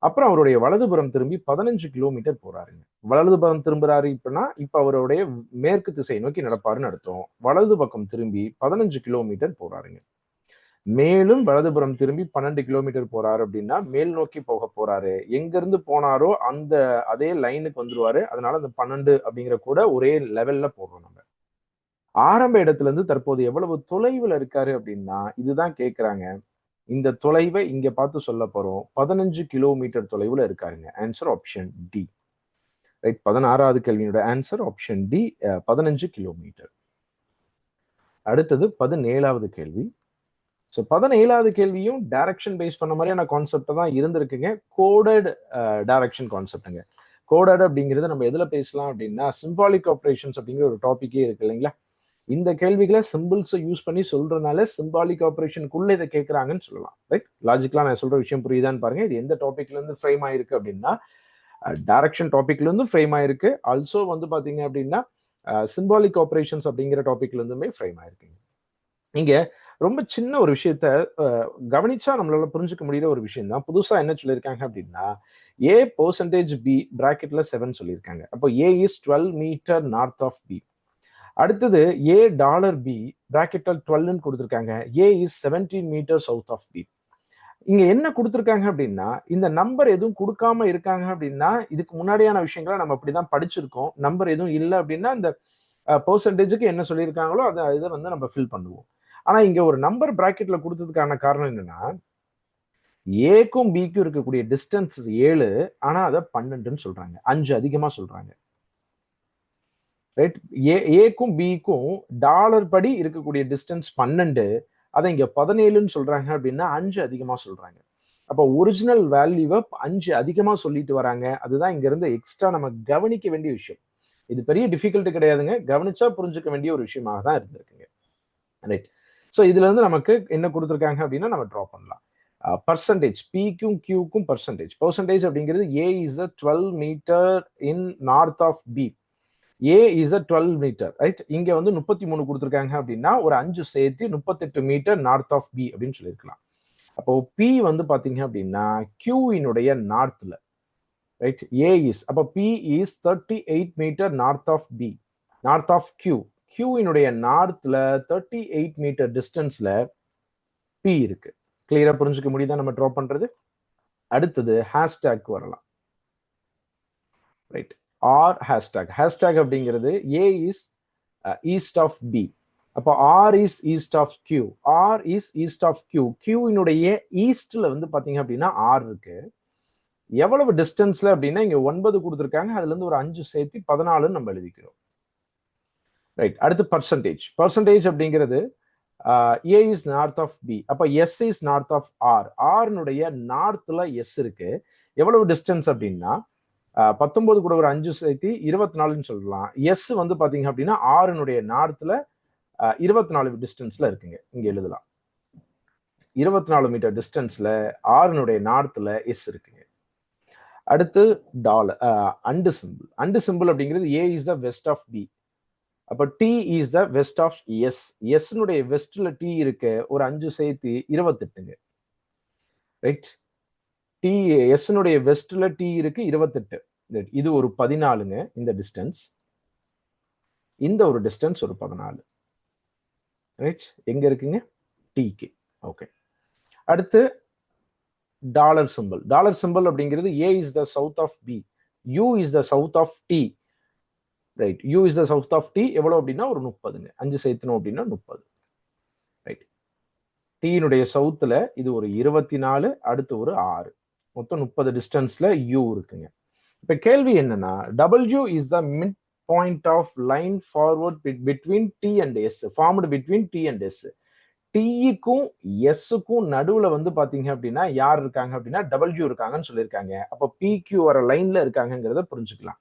அப்புறம் அவருடைய வலதுபுறம் திரும்பி 15 கிலோமீட்டர் போறாருங்க. வலதுபுறம் திரும்புறாரு இப்பனா இப்ப அவருடைய மேற்கு திசை நோக்கி நடப்பாருன்னு அர்த்தம். வலது பக்கம் திரும்பி 15 கிலோமீட்டர் போறாருங்க. மேலும் வலதுபுறம் திரும்பி 12 கிலோமீட்டர் போறாரு அப்படின்னா மேல் நோக்கி போக போறாரு. எங்க இருந்து போனாரோ அந்த அதே லைனுக்கு வந்துருவாரு. அதனால அந்த 12 அப்படிங்கிற கூட ஒரே லெவல்ல போடுறோம் நம்ம. ஆரம்ப இடத்துல இருந்து தற்போது எவ்வளவு தொலைவுல இருக்காரு அப்படின்னா இதுதான் கேட்கிறாங்க. இந்த தொலைவை இங்க பார்த்து சொல்ல போறோம். 15 கிலோமீட்டர் தொலைவுல இருக்காருங்க. Answer option D. ரைட், 16வது கேள்வியோட ஆன்சர் ஆப்ஷன் டி, 15 கிலோமீட்டர். அடுத்தது 17வது கேள்வி. ஸோ 17வது கேள்வியும் டைரக்ஷன் பேஸ் பண்ண மாதிரியான கான்செப்ட் தான் இருந்திருக்குங்க. கோடட் டைரக்ஷன் கான்செப்ட்டுங்க. கோடட் அப்படிங்கிறது நம்ம எதுல பேசலாம் அப்படின்னா சிம்பாலிக் ஆப்ரேஷன்ஸ் அப்படிங்கிற ஒரு டாபிக்கே இருக்கு இல்லைங்களா. இந்த கேள்விகளை சிம்பிள்ஸை யூஸ் பண்ணி சொல்றதுனால சிம்பாலிக் ஆப்ரேஷனுக்குள்ள இதை கேட்கறாங்கன்னு சொல்லலாம். ரைட், லாஜிக்கலா நான் சொல்ற விஷயம் புரியுதான்னு பாருங்க. இது எந்த டாபிக்ல இருந்து ஃப்ரேம் ஆயிருக்கு அப்படின்னா டைரக்ஷன் டாபிக்ல இருந்து ஃப்ரேம் ஆயிருக்கு. ஆல்சோ வந்து பாத்தீங்க அப்படின்னா சிம்பாலிக் ஆப்ரேஷன்ஸ் அப்படிங்கிற டாபிக்ல இருந்துமே ஃப்ரேம் ஆயிருக்குங்க. இங்க ரொம்ப சின்ன ஒரு விஷயத்த கவனிச்சா நம்மளால புரிஞ்சுக்க முடியிற ஒரு விஷயம் தான். புதுசா என்ன சொல்லியிருக்காங்க அப்படின்னா A percentage B பிராக்கெட்ல 7 சொல்லியிருக்காங்க. அப்போ A is 12 metre north of B. அடுத்தது $A பிராக்கெட்ல 12 கொடுத்துருக்காங்க. A is 17 metre south of B. இங்க என்ன கொடுத்துருக்காங்க அப்படின்னா இந்த நம்பர் எதுவும் கொடுக்காம இருக்காங்க அப்படின்னா இதுக்கு முன்னாடியான விஷயங்களை நம்ம அப்படிதான் படிச்சிருக்கோம். நம்பர் எதுவும் இல்லை அப்படின்னா இந்த பெர்சன்டேஜுக்கு என்ன சொல்லியிருக்காங்களோ அதை இதை வந்து நம்ம ஃபில் பண்ணுவோம். ஆனா இங்க ஒரு நம்பர் பிராக்கெட்ல கொடுத்ததுக்கான காரணம் என்னன்னா ஏக்கும் பிக்கும் இருக்கக்கூடிய டிஸ்டன்ஸ் 7, ஆனா அதை 12ன்னு சொல்றாங்க. 5 அதிகமா சொல்றாங்க. ரைட், ஏக்கும் பிக்கும் டாலர் படி இருக்கக்கூடிய டிஸ்டன்ஸ் 12, அதை இங்க 17ன்னு சொல்றாங்க அப்படின்னா 5 அதிகமா சொல்றாங்க. அப்போ ஒரிஜினல் வேல்யூவை 5 அதிகமா சொல்லிட்டு வராங்க. அதுதான் இங்க இருந்து எக்ஸ்ட்ரா நம்ம கவனிக்க வேண்டிய விஷயம். இது பெரிய டிஃபிகல்ட் கிடையாதுங்க. கவனிச்சா புரிஞ்சுக்க வேண்டிய ஒரு விஷயமாக தான் இருந்திருக்குங்க. ரைட், ஸோ இதுல இருந்து நமக்கு என்ன கொடுத்துருக்காங்க அப்படின்னா நம்ம ட்ரா பண்ணலாம். பர்சன்டேஜ் பிக்கும் கியூக்கும் பர்சன்டேஜ் அப்படிங்கிறது A is a 12 metre in north of B. A is a 12 metre. Right, இங்க வந்து 33 கொடுத்துருக்காங்க அப்படின்னா ஒரு 5 சேர்த்து 38 மீட்டர் நார்த் ஆஃப் B அப்படின்னு சொல்லியிருக்கலாம். அப்போ P வந்து பாத்தீங்க அப்படின்னா கியூனுடைய நார்த்ல. ரைட், A is அப்போ P is 38 metre north of B, north of Q. கியூனுடைய நார்த்ல 38 மீட்டர் டிஸ்டன்ஸ்ல P இருக்கு. கிளியரா புரிஞ்சுக்க முடியுதா நம்ம ட்ரா பண்றது? அடுத்தது ஹேஷ்டேக் வரலாம். ரைட், ஆர் ஹேஷ்டேக் அப்படிங்கிறது A is east of B. அப்போ R is east of Q. R is east of Q. Qனுடைய ஈஸ்ட்ல வந்து பாத்தீங்க அப்படின்னா R இருக்கு. எவ்வளவு டிஸ்டன்ஸ்ல அப்படின்னா இங்க 9 கொடுத்துருக்காங்க. அதுல இருந்து ஒரு 5 சேர்த்து 14 நம்ம எழுதிக்கிறோம். ரைட், அடுத்து பர்சன்டேஜ் அப்படிங்கிறது A is north of B. அப்ப S is north of R. Rனுடைய நார்த்ல S இருக்கு. எவ்வளவு டிஸ்டன்ஸ் அப்படின்னா 19 கூட ஒரு 5 சேர்த்து 24ன்னு சொல்லலாம். எஸ் வந்து பாத்தீங்க அப்படின்னா ஆறுனுடைய நார்த்ல 24 டிஸ்டன்ஸ்ல இருக்குங்க. இங்க எழுதலாம் 24 மீட்டர் டிஸ்டன்ஸ்ல ஆறுனுடைய நார்த்ல எஸ் இருக்குங்க. அடுத்து டாலர் அண்டு சிம்பிள் அப்படிங்கிறது A is the west of B. அப்ப T is the west of S. எஸ்னுடைய வெஸ்ட்ல T இருக்கு. ஒரு 5 சேர்த்து 28ங்க. ரைட், T எஸ்னுடைய வெஸ்ட்ல T இருக்கு 28. இது ஒரு 14ங்க இந்த டிஸ்டன்ஸ். இந்த ஒரு டிஸ்டன்ஸ் ஒரு 14. ரைட், எங்க இருக்குங்க? Tக்கு. ஓகே, அடுத்து டாலர் சிம்பிள் அப்படிங்கிறது A is the south of B. U is the south of T. Right, U is the south of T எவ்வளவு அப்படின்னா ஒரு 30ங்க. 5 சேர்த்தணும் அப்படின்னா 30. ரைட், Tனுடைய சவுத்துல இது ஒரு 24, அடுத்து ஒரு 6, மொத்தம் 30 டிஸ்டன்ஸ்ல U இருக்குங்க. இப்ப கேள்வி என்னன்னா W is the mid point of line forward between T and S, formed between T and S. Tக்கும் Sக்கும் நடுவுல வந்து பாத்தீங்க அப்படின்னா யார் இருக்காங்க அப்படின்னா W இருக்காங்கன்னு சொல்லியிருக்காங்க. அப்ப PQ வர லைன்ல இருக்காங்கிறத புரிஞ்சுக்கலாம்.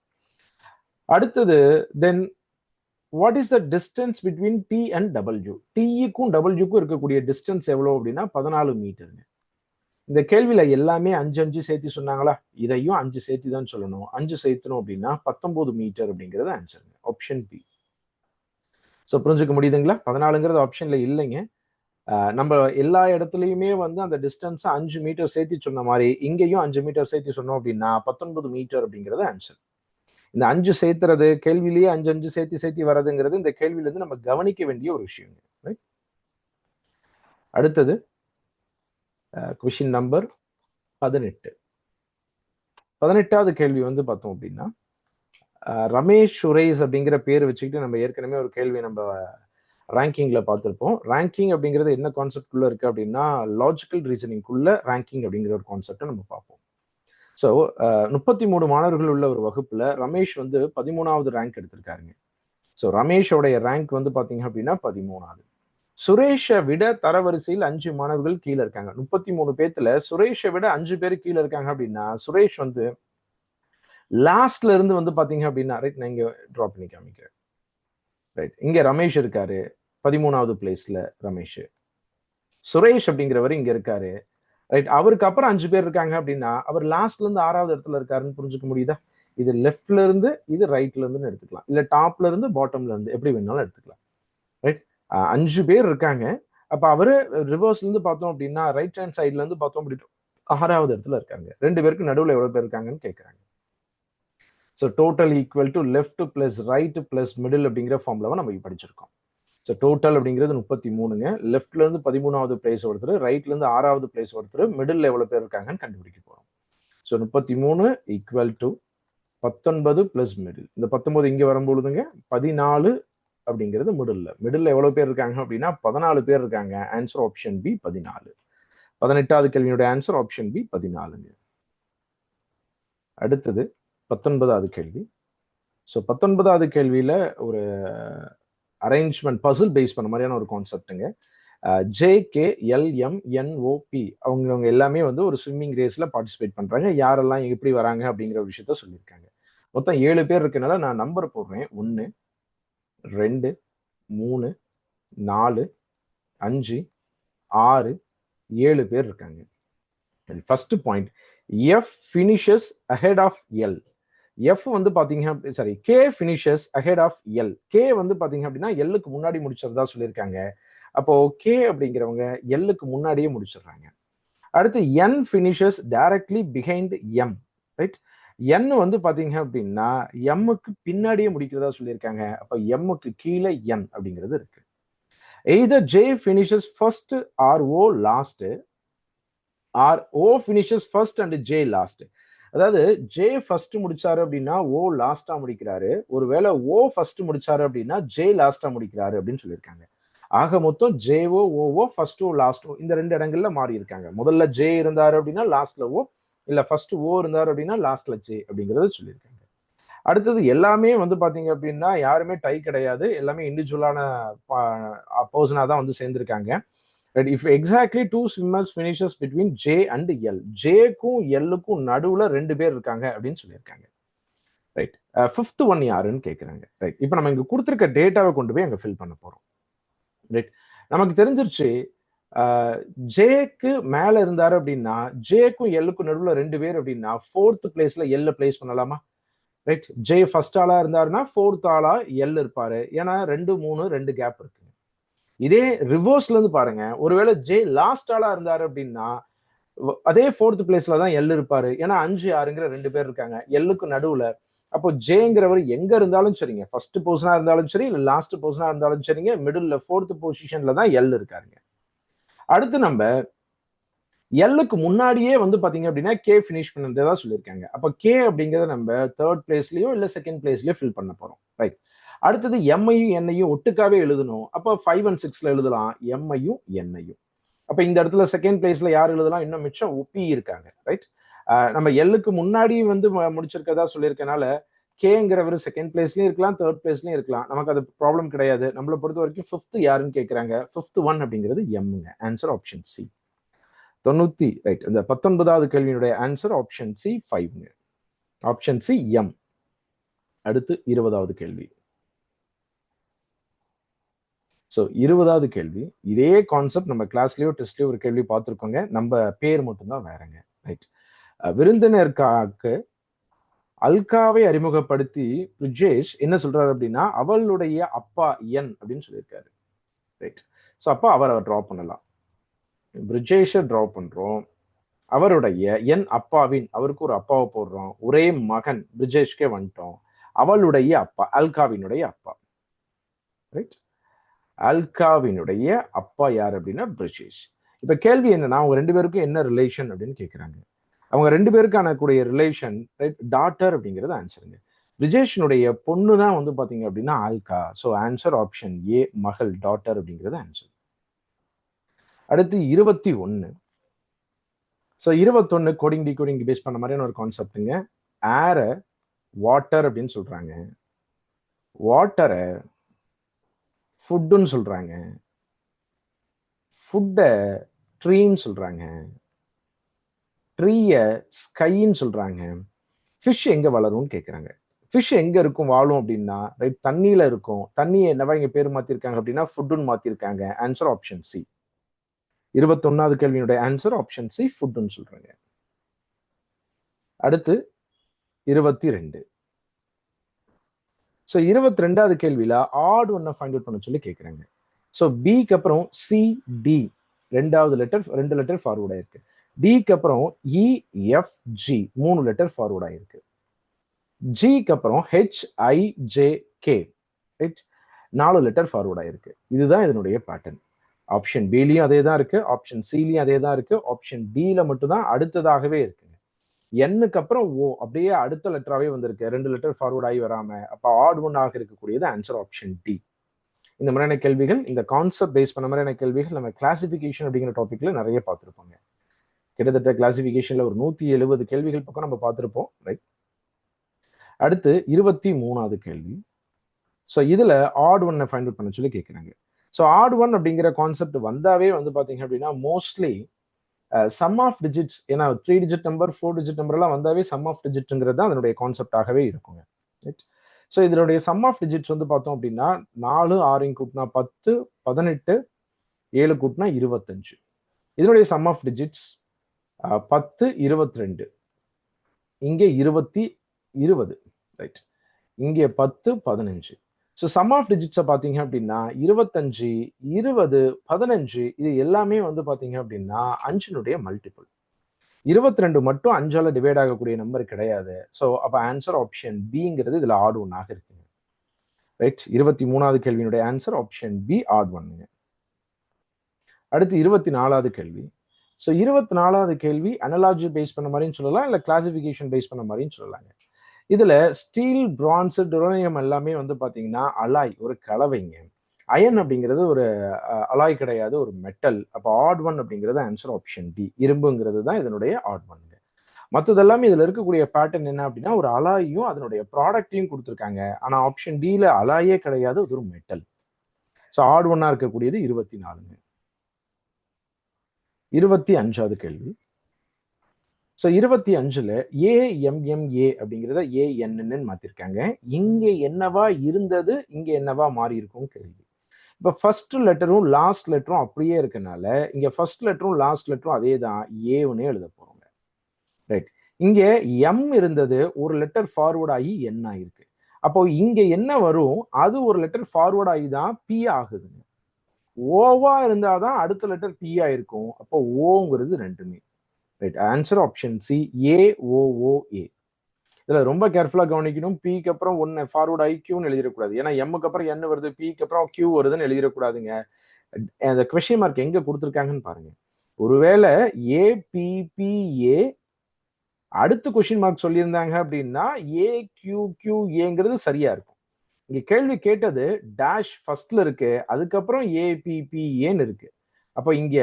அடுத்தது then what is the distance between T and W? Tக்கும் Wக்கும் இருக்கக்கூடிய டிஸ்டன்ஸ் எவ்வளவு அப்படின்னா 14 மீட்டருங்க. இந்த கேள்வியில எல்லாமே 5 சேர்த்து சொன்னாங்களா? இதையும் 5 சேர்த்து தான் சொல்லணும். 5 சேர்த்தணும் அப்படின்னா 19 மீட்டர் அப்படிங்கிறது ஆன்சருங்க. Option B. ஸோ புரிஞ்சுக்க முடியுதுங்களா? 14ங்கிறது ஆப்ஷன்ல இல்லைங்க. நம்ம எல்லா இடத்துலையுமே வந்து அந்த டிஸ்டன்ஸ் 5 மீட்டர் சேர்த்து சொன்ன மாதிரி இங்கேயும் 5 மீட்டர் சேர்த்து சொன்னோம் அப்படின்னா 19 மீட்டர் அப்படிங்கிறது ஆன்சர். இந்த 5 சேர்த்துறது கேள்வியிலேயே 5 சேர்த்து வர்றதுங்கிறது இந்த கேள்வியில இருந்து நம்ம கவனிக்க வேண்டிய ஒரு விஷயம். அடுத்தது கொஸ்டின் நம்பர் 18. 18வது கேள்வி வந்து பார்த்தோம் அப்படின்னா ரமேஷ் சுரேஷ் அப்படிங்கிற பேர் வச்சுக்கிட்டு நம்ம ஏற்கனவே ஒரு கேள்வி நம்ம ரேங்கிங்ல பார்த்துருப்போம். ரேங்கிங் அப்படிங்கிறது என்ன கான்செப்ட்குள்ள இருக்கு அப்படின்னா லாஜிக்கல் ரீசனிங்குள்ள ரேங்கிங் அப்படிங்கிற ஒரு கான்செப்டை நம்ம பார்ப்போம். ஸோ 33 மாணவர்கள் உள்ள ஒரு வகுப்புல ரமேஷ் வந்து 13வது ரேங்க் எடுத்திருக்காருங்க. ஸோ ரமேஷோடைய ரேங்க் வந்து பார்த்தீங்க அப்படின்னா 13வது. சுரேஷை விட தரவரிசையில் 5 மாணவர்கள் கீழே இருக்காங்க. 33 பேத்துல சுரேஷை விட 5 பேர் கீழே இருக்காங்க அப்படின்னா சுரேஷ் வந்து லாஸ்ட்ல இருந்து வந்து பாத்தீங்க அப்படின்னா ரைட், நான் இங்க டிராப் பண்ணி காமிக்கிறேன். ரைட், இங்க ரமேஷ் இருக்காரு 13வது பிளேஸ்ல. ரமேஷ், சுரேஷ் அப்படிங்கிறவர் இங்க இருக்காரு. ரைட், அவருக்கு அப்புறம் 5 பேர் இருக்காங்க அப்படின்னா அவர் லாஸ்ட்ல இருந்து 6வது இடத்துல இருக்காருன்னு புரிஞ்சுக்க முடியுதா? இது லெஃப்ட்ல இருந்து இது ரைட்ல இருந்து எடுத்துக்கலாம், இல்ல டாப்ல இருந்து பாட்டம்ல இருந்து எப்படி வேணாலும் எடுத்துக்கலாம். ரைட், 5 பேர் இருக்காங்க. அப்ப அவரு ரிவர்ஸ்ல இருந்து பார்த்தோம் அப்படின்னா ரைட் ஹேண்ட் சைட்ல இருந்து பார்த்தோம் அப்படின்னா 6வது இடத்துல இருக்காங்க. 2 பேருக்கு நடுவுல எவ்வளவு பேர் இருக்காங்கன்னு கேட்கறாங்க. So total equal to left plus right plus middle அப்படிங்கிற ஃபார்ம்ல நம்ம படிச்சிருக்கோம். ஸோ டோட்டல் அப்படிங்கிறது 33ங்க. லெஃப்ட்ல இருந்து 13வது பிளேஸ் ஒருத்தர், ரைட்ல இருந்து 6வது பிளேஸ் ஒருத்தர், மிடில் எவ்வளவு பேர் இருக்காங்கன்னு கண்டுபிடிக்க போறோம். So 33 equal to 19 plus middle. இந்த 19 இங்க வரும்பொழுதுங்க 14 அப்படிங்கிறது மிடில் எவ்வளவு பேர் இருக்காங்க அப்படின்னா 14 பேர் இருக்காங்க. Answer option B 14. 18வது கேள்வியோட ஆன்சர் ஆப்ஷன் பி 14ங்க. அடுத்தது 19வது கேள்வி. ஸோ 19வது கேள்வியில ஒரு அரேஞ்ச்மெண்ட் பசில் பேஸ் பண்ண மாதிரியான ஒரு கான்செப்ட்டுங்க. JKLMNOP அவங்க எல்லாமே வந்து ஒரு ஸ்விம்மிங் ரேஸ்ல பார்ட்டிசிபேட் பண்றாங்க. யாரெல்லாம் எப்படி வராங்க அப்படிங்கிற ஒரு விஷயத்த சொல்லியிருக்காங்க. மொத்தம் 7 பேர் இருக்கனால நான் நம்பர் போடுறேன். 1 2 3 4 5 6 7 பேர் இருக்காங்க. First point, F finishes ahead of L. F வந்து பாத்தீங்க sorry K finishes ahead of L. K வந்து பாத்தீங்க அப்படின்னா Lக்கு முன்னாடி முடிச்சதா சொல்லியிருக்காங்க. அப்போ K அப்படிங்கிறவங்க Lக்கு முன்னாடியே முடிச்சிடுறாங்க. அடுத்து N finishes directly behind M. Right, N வந்து பாத்தீங்க அப்படின்னா Mக்கு பின்னாடியே முடிக்கிறதா சொல்லியிருக்காங்க. அப்ப Mக்கு கீழே N அப்படிங்கிறது இருக்கு. Either J finishes first or O last, or O finishes first and J last. அதாவது J ஃபர்ஸ்ட் முடிச்சாரு அப்படின்னா O லாஸ்டா முடிக்கிறாரு. ஒருவேளை O ஃபர்ஸ்ட் முடிச்சாரு அப்படின்னா J லாஸ்டா முடிக்கிறாரு அப்படின்னு சொல்லியிருக்காங்க. ஆக மொத்தம் JO OO ஃபர்ஸ்டோ லாஸ்டோ இந்த 2 இடங்கள்ல மாறி இருக்காங்க. முதல்ல J இருந்தாரு அப்படின்னா லாஸ்ட்ல O, இல்ல ஃபர்ஸ்ட் O இருந்தாரு அப்படின்னா லாஸ்ட்ல J அப்படிங்கறத சொல்லியிருக்காங்க. அடுத்தது எல்லாமே வந்து பாத்தீங்க அப்படின்னா யாருமே டை கிடையாது. எல்லாமே இண்டிவிஜுவலான பர்சனா தான் வந்து சேர்ந்திருக்காங்க. Right, if exactly two swimmers finishes between J and L, Jக்கும் Lக்கும் நடுவுல 2 பேர் இருக்காங்க அப்படின்னு சொல்லியிருக்காங்க. ரைட், ஃபிஃப்த் ஒன் யாருன்னு கேட்குறாங்க. ரைட், இப்போ நம்ம இங்க கொடுத்துருக்க டேட்டாவை கொண்டு போய் அங்க ஃபில் பண்ண போறோம். ரைட், நமக்கு தெரிஞ்சிருச்சு ஜேக்கு மேல இருந்தாரு அப்படின்னா ஜேக்கும் எல்லுக்கும் நடுவுல 2 பேர் அப்படின்னா 4th பிளேஸ்ல எல்ல பிளேஸ் பண்ணலாமா? ரைட், ஜே ஃபர்ஸ்ட் ஆளா இருந்தாருன்னா 4th ஆளா எல் இருப்பாரு. ஏன்னா 2 3 2 கேப் இருக்கு. இதே ரிவர்ஸ்ல இருந்து பாருங்க, ஒருவேளை ஜே லாஸ்ட் ஆளா இருந்தாரு அப்படின்னா அதே 4th பிளேஸ்ல தான் எல் இருப்பாரு. ஏன்னா 5 6ங்கிற 2 பேர் இருக்காங்க எல்லுக்கு நடுவுல. அப்போ ஜேங்கிறவர் எங்க இருந்தாலும் சரிங்க, ஃபர்ஸ்ட் பொசிஷனா இருந்தாலும் சரி, இல்ல லாஸ்ட் பொசிஷனா இருந்தாலும் சரிங்க, மிடில் 4th பொசிஷன்ல தான் எல் இருக்காருங்க. அடுத்து நம்ம எல்லுக்கு முன்னாடியே வந்து பாத்தீங்க அப்படின்னா கே பினிஷ் பண்ணதா சொல்லியிருக்காங்க. அப்ப கே அப்படிங்கறத நம்ம 3rd பிளேஸ்லயோ இல்ல 2nd பிளேஸ்லயோ ஃபில் பண்ண போறோம். ரைட், அடுத்தது எம்ஐயும் என்னையும் ஒட்டுக்காவே எழுதணும். அப்ப 5 and 6ல எழுதலாம் எம்ஐயும் என்னையும். அப்ப இந்த இடத்துல 2nd பிளேஸ்ல யார் எழுதலாம்? இன்னும் மிச்சம் பி இருக்காங்க. ரைட், நம்ம எல்லுக்கு முன்னாடி வந்து முடிச்சிருக்கதா சொல்லியிருக்கனால கேங்கிறவர் 2nd பிளேஸ்லயும் இருக்கலாம், 3rd பிளேஸ்லயும் இருக்கலாம். நமக்கு அது ப்ராப்ளம் கிடையாது. நம்மளை பொறுத்த வரைக்கும் 5th யாருன்னு கேட்கறாங்க. 5th ஒன் அப்படிங்கிறது எம்ங்க. Answer option C. 90 ரைட், இந்த 19வது கேள்வியினுடைய ஆன்சர் ஆப்ஷன் சி 5ங்க. ஆப்ஷன் சி எம். அடுத்து 20வது கேள்வி. ஸோ 20வது கேள்வி இதே கான்செப்ட் நம்ம கிளாஸ்லயோ டெஸ்ட்லயோ ஒரு கேள்வி பார்த்துருக்கோங்க. நம்ம பேர் மட்டும்தான் வேறங்க. ரைட், விருந்தினருக்காக அல்காவை அறிமுகப்படுத்தி பிரிஜேஷ் என்ன சொல்றாரு அப்படின்னா அவளுடைய அப்பா என் அப்படின்னு சொல்லியிருக்காரு. ரைட், ஸோ அப்பா அவரை டிரா பண்ணலாம். பிரிஜேஷை டிரா பண்றோம். அவருடைய என் அப்பாவின், அவருக்கு ஒரு அப்பாவை போடுறோம். ஒரே மகன் பிரிஜேஷ்கே வந்துட்டோம். அவளுடைய அப்பா அல்காவினுடைய அப்பா. ரைட், அல்காவினுடைய அப்பா யார் அப்படின்னா பிரிஜேஷ். இப்ப கேள்வி என்னன்னா அவங்க 2 பேருக்கும் என்ன ரிலேஷன் அப்படின்னு கேட்கிறாங்க. அவங்க 2 பேருக்கான கூடிய ரிலேஷன் ரைட் டாட்டர் அப்படிங்கிறது ஆன்சருங்க. பிரிஜேஷனுடைய பொண்ணு தான் வந்து பாத்தீங்க அப்படின்னா அல்கா. ஸோ ஆன்சர் ஆப்ஷன் ஏ மகள் டாட்டர் அப்படிங்கிறது ஆன்சர். அடுத்து 21. ஸோ 21 கோடிங் டிகோடிங் பேஸ் பண்ண மாதிரியான ஒரு கான்செப்ட்டுங்க. ஏர வாட்டர் அப்படின்னு சொல்றாங்க, வாட்டரை ஃபுட்டுன்னு சொல்றாங்க, ஃபுட்டை ட்ரீன்னு சொல்றாங்க, ட்ரீயை ஸ்கைன்னு சொல்றாங்க. ஃபிஷ் எங்க வளரும்னு கேட்குறாங்க. ஃபிஷ் எங்க இருக்கும் வாழும் அப்படின்னா, ரைட், தண்ணியில இருக்கும். தண்ணியை என்னவா இங்க பேர் மாத்திருக்காங்க அப்படின்னா ஃபுட்டுன்னு மாத்திருக்காங்க. Answer option C. 21வது கேள்வியினுடைய ஆன்சர் ஆப்ஷன் சி, ஃபுட்டுன்னு சொல்றாங்க. அடுத்து 22. ஸோ 22வது கேள்வியில ஆட் ஒன்னை ஃபைண்ட் அவுட் பண்ண சொல்லி கேட்குறாங்க. ஸோ பிக்கு அப்புறம் சி டி 2வது லெட்டர் 2 லெட்டர் ஃபார்வர்ட் ஆயிருக்கு. டிக்கு அப்புறம் இஎஃப்ஜி 3 லெட்டர் ஃபார்வர்ட் ஆயிருக்கு. ஜிக்கு அப்புறம் ஹெச்ஐஜேகே 4 லெட்டர் ஃபார்வர்ட் ஆயிருக்கு. இதுதான் இதனுடைய பேட்டர்ன். ஆப்ஷன் பிலையும் அதே தான் இருக்கு, ஆப்ஷன் சிலையும் அதே தான் இருக்கு, ஆப்ஷன் டில மட்டும் தான் அடுத்ததாகவே இருக்குங்க. எண்ணுக்கு அப்புறம் ஓ அப்படியே அடுத்த லெட்டராகவே வந்திருக்கு, 2 லெட்டர் ஃபார்வர்ட் ஆகி வராம. அப்போ ஆட் ஒன் ஆக இருக்கக்கூடியது ஆன்சர் ஆப்ஷன் டி. இந்த மாதிரியான கேள்விகள், இந்த கான்செப்ட் பேஸ் பண்ண மாதிரியான கேள்விகள் நம்ம கிளாசிபிகேஷன் அப்படிங்கிற டாபிக்ல நிறைய பார்த்துருப்போங்க. கிட்டத்தட்ட கிளாசிபிகேஷன்ல ஒரு 170 கேள்விகள் பக்கம் நம்ம பார்த்துருப்போம், ரைட். அடுத்து 23வது கேள்வி. ஸோ இதுல ஆட் ஒன்னை ஃபைண்ட் அவுட் பண்ண சொல்லி கேட்குறாங்க. ஸோ ஆட் ஒன் அப்படிங்கிற கான்செப்ட் வந்தாவே வந்து பாத்தீங்க அப்படின்னா மோஸ்ட்லி சம் ஆஃப் டிஜிட்ஸ், ஏன்னா 3 டிஜிட் நம்பர் 4 டிஜிட் நம்பர் எல்லாம் வந்தாவே சம் ஆஃப் டிஜிட்ங்கிறது தான் அதனுடைய கான்செப்டாகவே இருக்குங்க. ஸோ இதனுடைய சம் ஆஃப் டிஜிட்ஸ் வந்து பார்த்தோம் அப்படின்னா 4 6 கூட்டினா 10, 18 7 கூட்டினா 25. இதனுடைய சம் ஆஃப் டிஜிட்ஸ் 10 22, இங்கே 20 ரைட், இங்கே 10 15. ஸோ சம் ஆஃப் டிஜிட்ஸை பார்த்தீங்க அப்படின்னா 25 20 15 இது எல்லாமே வந்து பார்த்தீங்க அப்படின்னா 5னுடைய மல்டிபிள். 22 மட்டும் 5ஆல டிவைட் ஆகக்கூடிய நம்பர் கிடையாது. ஸோ அப்போ ஆன்சர் ஆப்ஷன் பிங்கிறது இதுல ஆட் ஒன்னாக இருக்குங்க, ரைட். 23வது கேள்வியினுடைய ஆன்சர் ஆப்ஷன் பி, ஆட் ஒன்னுங்க. அடுத்து 24வது கேள்வி. ஸோ 24வது கேள்வி அனலாஜி பேஸ் பண்ண மாதிரின்னு சொல்லலாம், இல்லை கிளாசிபிகேஷன் பேஸ் பண்ண மாதிரின்னு சொல்லலாங்க. இதுல ஸ்டீல், பிரான்ஸ், டொரோனியம் எல்லாமே வந்து பாத்தீங்கன்னா அலாய், ஒரு கலவைங்க. அயன் அப்படிங்கிறது ஒரு அலாய் கிடையாது, ஒரு மெட்டல். அப்போ ஆட் ஒன் அப்படிங்கிறது ஆன்சர் ஆப்ஷன் டி, இரும்புங்கிறது தான் இதனுடைய ஆட் ஒன். மற்றது எல்லாமே இதுல இருக்கக்கூடிய பேட்டர்ன் என்ன அப்படின்னா ஒரு அலாயும் அதனுடைய ப்ராடக்டையும் கொடுத்துருக்காங்க. ஆனா ஆப்ஷன் டில அலாயே கிடையாது, அது ஒரு மெட்டல். ஸோ ஆட் ஒன்னா இருக்கக்கூடியது 24ங்க. 25வது கேள்வி. ஸோ 25ல ஏஎம்எம்ஏ அப்படிங்கிறத ஏஎன்னு மாத்திருக்காங்க. இங்க என்னவா இருந்தது, இங்க என்னவா மாறி இருக்கும் கேள்வி. இப்ப ஃபர்ஸ்ட் லெட்டரும் லாஸ்ட் லெட்டரும் அப்படியே இருக்கனால இங்க ஃபர்ஸ்ட் லெட்டரும் லாஸ்ட் லெட்டரும் அதே தான், ஏன்னு எழுத போறோங்க, ரைட். இங்க எம் இருந்தது, ஒரு லெட்டர் ஃபார்வர்ட் ஆகி என் ஆயிருக்கு. அப்போ இங்க என்ன வரும், அது ஒரு லெட்டர் ஃபார்வர்ட் ஆகி தான் பி ஆகுதுங்க. ஓவா இருந்தாதான் அடுத்த லெட்டர் பி ஆயிருக்கும். அப்போ ஓங்கிறது ரெண்டுமே, right. Answer option C, AOOA. இதுல ரொம்ப கேர்ஃபுல்லா கவனிக்கணும். பிக்கு அப்புறம் ஒன்னு ஃபார்வர்ட் ஆகி கியூன்னு எழுதிடக்கூடாது. ஏன்னா எம்முக்கு அப்புறம் என்ன வருது, பிக்கு அப்புறம் கியூ வருதுன்னு எழுதிடக்கூடாதுங்க. அந்த கொஸ்டின் மார்க் எங்க கொடுத்துருக்காங்கன்னு பாருங்க. ஒருவேளை ஏபிபிஏ அடுத்து கொஸ்டின் மார்க் சொல்லியிருந்தாங்க அப்படின்னா ஏ கியூ கியூ ஏங்கிறது சரியா இருக்கும். இங்க கேள்வி கேட்டது டேஷ் ஃபர்ஸ்ட்ல இருக்கு, அதுக்கப்புறம் ஏபிபிஏன்னு இருக்கு. அப்போ இங்க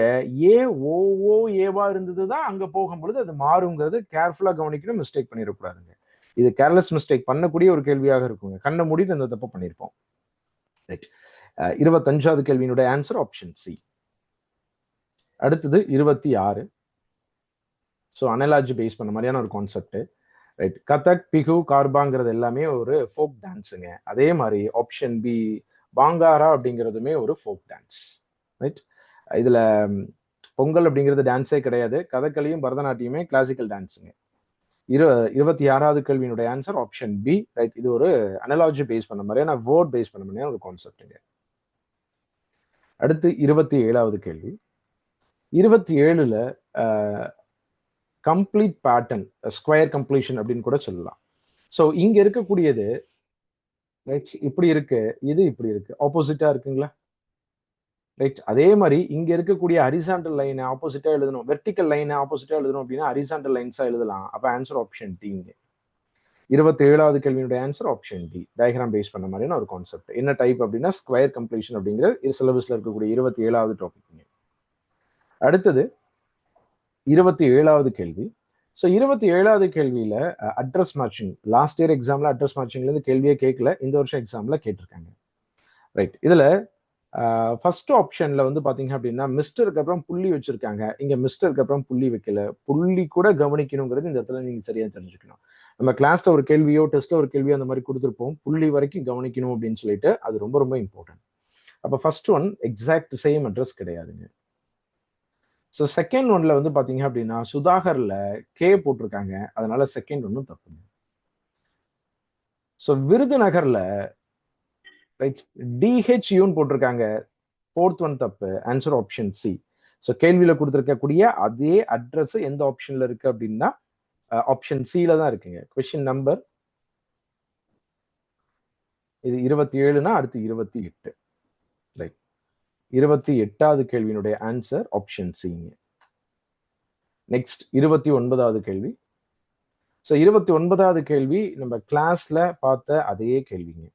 ஏஓஓ ஏவா இருந்ததுதான் அங்க போகும்பொழுது அது மாறுங்கிறது கேர்ஃபுல்லா கவனிக்கணும், மிஸ்டேக் பண்ணிடக்கூடாதுங்க. இது கேர்லெஸ் மிஸ்டேக் பண்ணக்கூடிய ஒரு கேள்வியாக இருக்குங்க. கண்ணை மூடிட்டு இந்த தப்பு பண்ணியிருப்போம், ரைட். 25வது கேள்வியினுடைய ஆன்சர் ஆப்ஷன் சி. அடுத்தது 26. ஸோ அனலாஜி பேஸ் பண்ண மாதிரியான ஒரு கான்செப்ட், ரைட். கதக், பிகு, கார்பாங்கிறது எல்லாமே ஒரு ஃபோக் டான்ஸுங்க. அதே மாதிரி ஆப்ஷன் பி பாங்காரா அப்படிங்கிறதுமே ஒரு ஃபோக் டான்ஸ், ரைட். இதுல பொங்கல் அப்படிங்கிறது டான்ஸே கிடையாது. கதகளியும் பரதநாட்டியமே கிளாசிக்கல் டான்ஸுங்க. 26வது கேள்வியினுடைய ஆன்சர் ஆப்ஷன் பி, ரைட். இது ஒரு அனலாஜி பேஸ் பண்ண மாதிரியான வேர்ட் பேஸ் பண்ண மாதிரியான ஒரு கான்செப்டுங்க. அடுத்து 27வது கேள்வி. 27ல கம்ப்ளீட் பேட்டர்ன், ஸ்கொயர் கம்ப்ளீஷன் அப்படின்னு கூட சொல்லலாம். ஸோ இங்க இருக்கக்கூடியது ரைட் இப்படி இருக்கு, இது இப்படி இருக்கு, ஆப்போசிட்டா இருக்குங்களா, ரைட். அதே மாதிரி இங்க இருக்கக்கூடிய ஹரிசாண்டல் லைனை ஆப்போசிட்டா எழுதணும், வெர்டிக்கல் லைனை ஆப்போசிட்டா எழுதணும் அப்படின்னா ஹரிசாண்டல் லைன்ஸா எழுதலாம். அப்ப ஆன்சர் ஆப்ஷன் டி. 27வது கேள்வியினுடைய answer option D, diagram base பண்ண மாதிரியான ஒரு கான்செப்ட். என்ன டைப் அப்படின்னா ஸ்கொயர் கம்ப்ளீஷன் அப்படிங்கிற சிலபஸ்ல இருக்கக்கூடிய 27வது டாபிக். அடுத்தது 27வது கேள்வி. ஸோ 27வது கேள்வியில அட்ரஸ் மேட்சிங், லாஸ்ட் இயர் எக்ஸாம்ல அட்ரஸ் மேட்சிங்ல இருந்து கேள்வியே கேட்கல, இந்த வருஷம் எக்ஸாம்ல கேட்டிருக்காங்க, ரைட். இதுல ஃபர்ஸ்ட் ஆப்ஷன்ல வந்து பாத்தீங்க அப்படின்னா மிஸ்டருக்கு அப்புறம் புள்ளி வச்சிருக்காங்க. இங்க மிஸ்டருக்கு அப்புறம் புள்ளி வைக்கல. புள்ளி கூட கவனிக்கணுங்கிறது இந்த இடத்துல நீங்க சரியா தெரிஞ்சுக்கணும். நம்ம கிளாஸ்ல ஒரு கேள்வியோ டெஸ்ட்ல ஒரு கேள்வியோ அந்த மாதிரி கொடுத்துருப்போம். புள்ளி வரைக்கும் கவனிக்கணும் அப்படின்னு சொல்லிட்டு அது ரொம்ப ரொம்ப இம்பார்ட்டன்ட். அப்ப first one exact same address கிடையாதுங்க. ஸோ செகண்ட் ஒன்ல வந்து பாத்தீங்க அப்படின்னா சுதாகர்ல கே போட்டிருக்காங்க. அதனால செகண்ட் ஒன்னும் தப்புங்க. ஸோ விருதுநகர்ல ரைட் டிஹெச்யூன்னு போட்டிருக்காங்க. ஃபோர்த் ஒன் தப்பு. Answer option C. ஸோ கேள்வியில கொடுத்துருக்கக்கூடிய அதே அட்ரஸ் எந்த ஆப்ஷன்ல இருக்கு அப்படின்னா ஆப்ஷன் சில தான் இருக்குங்க. கொஸ்டின் நம்பர் இது 27னா அடுத்து 28. ரைட் 28வது கேள்வியினுடைய ஆன்சர் ஆப்ஷன் சிங்க. நெக்ஸ்ட் 29வது கேள்வி. ஸோ 29வது கேள்வி நம்ம கிளாஸ்ல பார்த்த அதே கேள்விங்க.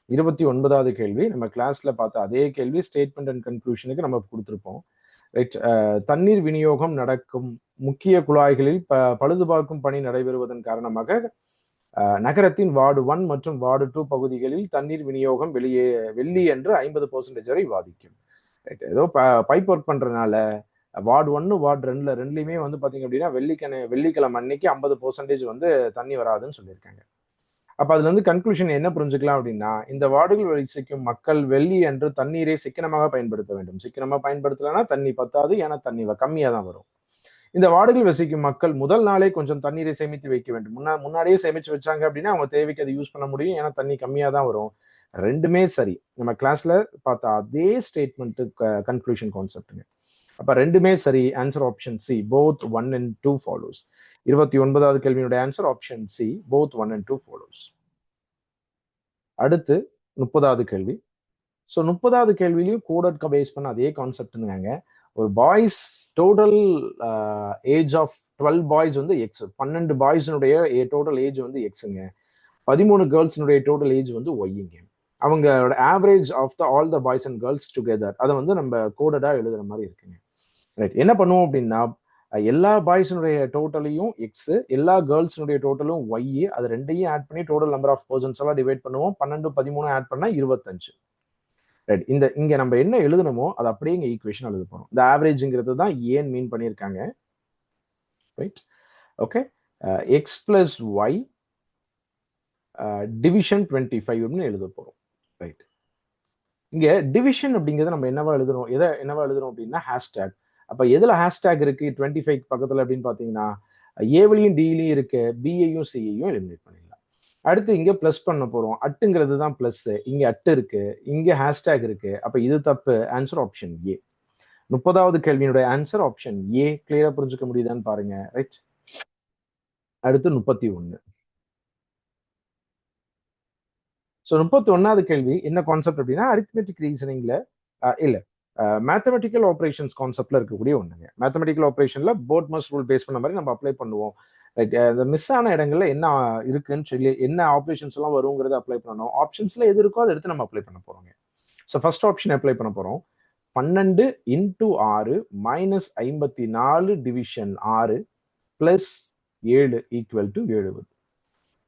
29வது கேள்வி நம்ம கிளாஸ்ல பார்த்த அதே கேள்வி ஸ்டேட்மெண்ட் அண்ட் கன்க்ளூஷனுக்கு நம்ம கொடுத்துருப்போம். ரைட் தண்ணீர் விநியோகம் நடக்கும் முக்கிய குழாய்களில் பழுது பார்க்கும் பணி நடைபெறுவதன் காரணமாக நகரத்தின் வார்டு 1 மற்றும் வார்டு 2 பகுதிகளில் தண்ணீர் விநியோகம் வெள்ளி என்று 50% வரை பாதிக்கும். ஏதோ பைப் ஒர்க் பண்றதுனால வார்டு 1 வார்டு 2ல ரெண்டுலையுமே வந்து பாத்தீங்க அப்படின்னா வெள்ளிக்கிழமை அன்னைக்கு 50% வந்து தண்ணி வராதுன்னு சொல்லியிருக்காங்க. அப்ப அதுல இருந்து கன்க்ளூஷன் என்ன புரிஞ்சுக்கலாம் அப்படின்னா இந்த வார்டுகள் வசிக்கும் மக்கள் வெள்ளி என்று தண்ணீரை சிக்கனமாக பயன்படுத்த வேண்டும். சிக்கனமா பயன்படுத்தலைன்னா தண்ணி பத்தாது, ஏன்னா தண்ணி கம்மியா தான் வரும். இந்த வார்டுகள் வசிக்கும் மக்கள் முதல் நாளே கொஞ்சம் தண்ணீரை சேமித்து வைக்க வேண்டும். முன்னாடியே சேமிச்சு வச்சாங்க அப்படின்னா அவங்க தேவைக்கு அதை யூஸ் பண்ண முடியும், ஏன்னா தண்ணி கம்மியா தான் வரும். ரெண்டுமே சரி. நம்ம கிளாஸ்ல பார்த்த அதே ஸ்டேட்மெண்ட் கன்க்ளூஷன் கான்செப்ட்டுங்க. அப்ப ரெண்டுமே சரி. Answer option C, both 1 and 2 follows. 29வது கேள்வியினுடைய answer option C, both 1 and 2 follows. அடுத்து 30வது கேள்வி. ஸோ 30வது கேள்வியிலையும் கோடட் பேஸ் பண்ண அதே கான்செப்ட்னுங்க. ஒரு boys total age of 12 boys வந்து எக்ஸ். 12 பாய்ஸினுடைய டோட்டல் ஏஜ் வந்து எக்ஸுங்க. 13 கேர்ள்ஸினுடைய டோட்டல் ஏஜ் வந்து ஒய்ங்க. அவங்களோட average of all the boys and girls together அதை வந்து நம்ம கோடடா எழுதுற மாதிரி இருக்குங்க. ரைட் என்ன பண்ணுவோம் அப்படின்னா எல்லா பாய்ஸினுடைய டோட்டலையும் எக்ஸ், எல்லா கேர்ள்ஸினுடைய டோட்டலும் ஒய், அது ரெண்டையும் ஆட் பண்ணி டோட்டல் நம்பர் ஆஃப் பர்சன்ஸ் எல்லாம் டிவைட் பண்ணுவோம். 12 13 ஆட் பண்ணா 25. ரைட் இங்க நம்ம என்ன எழுதணுமோ அது அப்படியே இங்க ஈக்குவேஷன் எழுத போறோம். இந்த ஆவரேஜ்ங்கிறது தான் ஏன் மீன் பண்ணியிருக்காங்க. Right okay. X plus Y division 25 அப்படின்னு எழுத போறோம். ரைட் இங்க டிவிஷன் அப்படிங்கிறது நம்ம என்னவா எழுதுறோம் அப்படின்னா ஹேஷ்டேக். அப்ப எதுல ஹேஷ்டேக் இருக்கு 25 பக்கத்துல அப்படின்னு பாத்தீங்கன்னா ஏவிலையும் டிலையும் இருக்கு, பியையும் சியையும் எலிமினேட் பண்ணிடலாம். அடுத்து இங்க பிளஸ் பண்ண போறோம். அட்டுங்கிறது தான் பிளஸ், இங்க அட்டு இருக்கு, இங்க ஹேஷ்டேக் இருக்கு. அப்ப இது தப்பு. Answer option A. 30வது கேள்வியினுடைய ஆன்சர் ஆப்ஷன் ஏ. கிளியரா புரிஞ்சுக்க முடியுதான்னு பாருங்க. ரைட் அடுத்து 31. ஸோ 31வது கேள்வி என்ன கான்செப்ட் அப்படின்னா அரித்மெட்டிக் ரீசனிங்ல இல்ல மேத்தமெட்டிக்கல் ஆப்ரேஷன்ஸ் கான்செப்ட்ல இருக்கக்கூடிய ஒண்ணுங்க. மேத்தமெட்டிக்கல் ஆப்ரேஷன்ல போர்ட்மஸ் ரூல் பேஸ் பண்ண மாதிரி நம்ம அப்ளை பண்ணுவோம். ரைட் இந்த மிஸ் ஆன இடங்கள்ல என்ன இருக்குன்னு சொல்லி என்ன ஆப்ரேஷன்ஸ் எல்லாம் வருங்கிறத அப்ளை பண்ணணும். ஆப்ஷன்ஸ்ல எது இருக்கோ அதை எடுத்து நம்ம அப்ளை பண்ண போறோங்க. ஸோ ஃபர்ஸ்ட் ஆப்ஷன் அப்ளை பண்ண போறோம். 12 × 6 - 54 டிவிஷன் 6 பிளஸ் 7 ஈக்குவல் டு 70.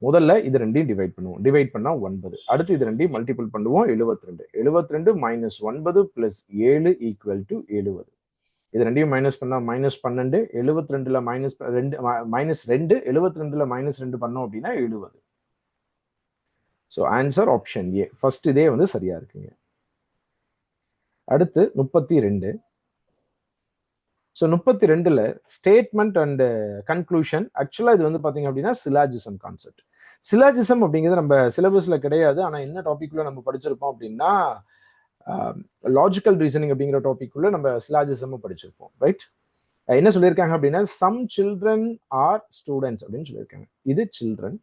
முதல்ல இது ரெண்டையும் டிவைட் பண்ணுவோம். டிவைட் பண்ணா 9. அடுத்து இது ரெண்டையும் மல்டிபிள் பண்ணுவோம். 72. 72 - 9 பிளஸ் 7 ஈக்குவல் டு 70. இது ரெண்டையும் மைனஸ் பண்ணா -12. 72ல -2 72ல -2 பண்ணோம் அப்படின்னா 70. So answer option A. First இதே வந்து சரியா இருக்குங்க. அடுத்து 32. ஸோ 32ல ஸ்டேட்மெண்ட் அண்ட் கன்க்ளூஷன். ஆக்சுவலா இது வந்து பாத்தீங்க அப்படின்னா சிலாஜிசம் கான்செப்ட். சிலாஜிசம் அப்படிங்கிறது நம்ம சிலபஸ்ல கிடையாது. ஆனா என்ன டாபிக்ல நம்ம படிச்சிருப்போம் அப்படின்னா லாஜிக்கல் ரீசனிங் அப்படிங்கிற டாபிக்குள்ள நம்ம சிலாஜிசம் படிச்சிருப்போம். ரைட் என்ன சொல்லியிருக்காங்க அப்படின்னா சம் சில்ட்ரன் ஆர் ஸ்டூடெண்ட்ஸ் அப்படின்னு சொல்லியிருக்காங்க. இது சில்ட்ரன்,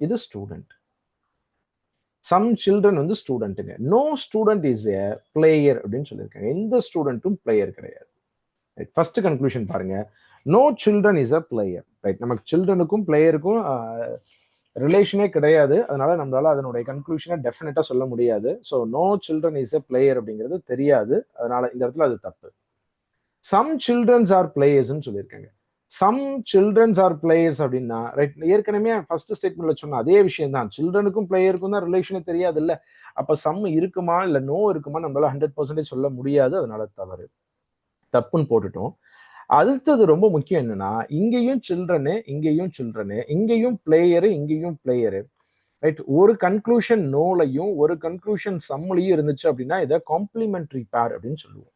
இது ஸ்டூடெண்ட். சம் சில்ட்ரன் வந்து ஸ்டூடெண்ட்டுங்க. No student is a player அப்படின்னு சொல்லியிருக்காங்க. எந்த ஸ்டூடெண்ட்டும் பிளேயர் கிடையாது. ஃபர்ஸ்ட் கன்க்ளூஷன் பாருங்க. No children is a player. Right நமக்கு சில்ட்ரனுக்கும் பிளேயருக்கும் ரிலேஷனே கிடையாது. அதனால நம்மளால அதனுடைய கன்க்ளூஷனை டெஃபினட்டா சொல்ல முடியாது. So no children is a player அப்படிங்கிறது தெரியாது. அதனால இந்த இடத்துல அது தப்பு. சம் சில்ட்ரன்ஸ் ஆர் பிளேயர்ஸ்ன்னு சொல்லியிருக்காங்க. சம் சில்ட்ரன்ஸ் ஆர் பிளேயர்ஸ் அப்படின்னா ரைட், ஏற்கனவே ஃபர்ஸ்ட் ஸ்டேட்மெண்ட்ல சொன்ன அதே விஷயம் தான். சில்ட்ரனுக்கும் பிளேயருக்கும் தான் ரிலேஷனே தெரியாது இல்ல. அப்ப சம் இருக்குமா இல்ல நோ இருக்குமா நம்மளால 100% சொல்ல முடியாது. அதனால தப்புன்னு போட்டுட்டோம். அடுத்தது ரொம்ப முக்கியம் என்னன்னா, இங்கேயும் சில்ட்ரனு, இங்கேயும் சில்ட்ரனு, இங்கேயும் பிளேயரு, இங்கேயும் பிளேயரு. ரைட், ஒரு கன்க்ளூஷன் நோலையும் ஒரு கன்க்ளூஷன் சம்லையும் இருந்துச்சு அப்படின்னா இதை காம்ப்ளிமெண்டரி பேர் அப்படின்னு சொல்லுவோம்.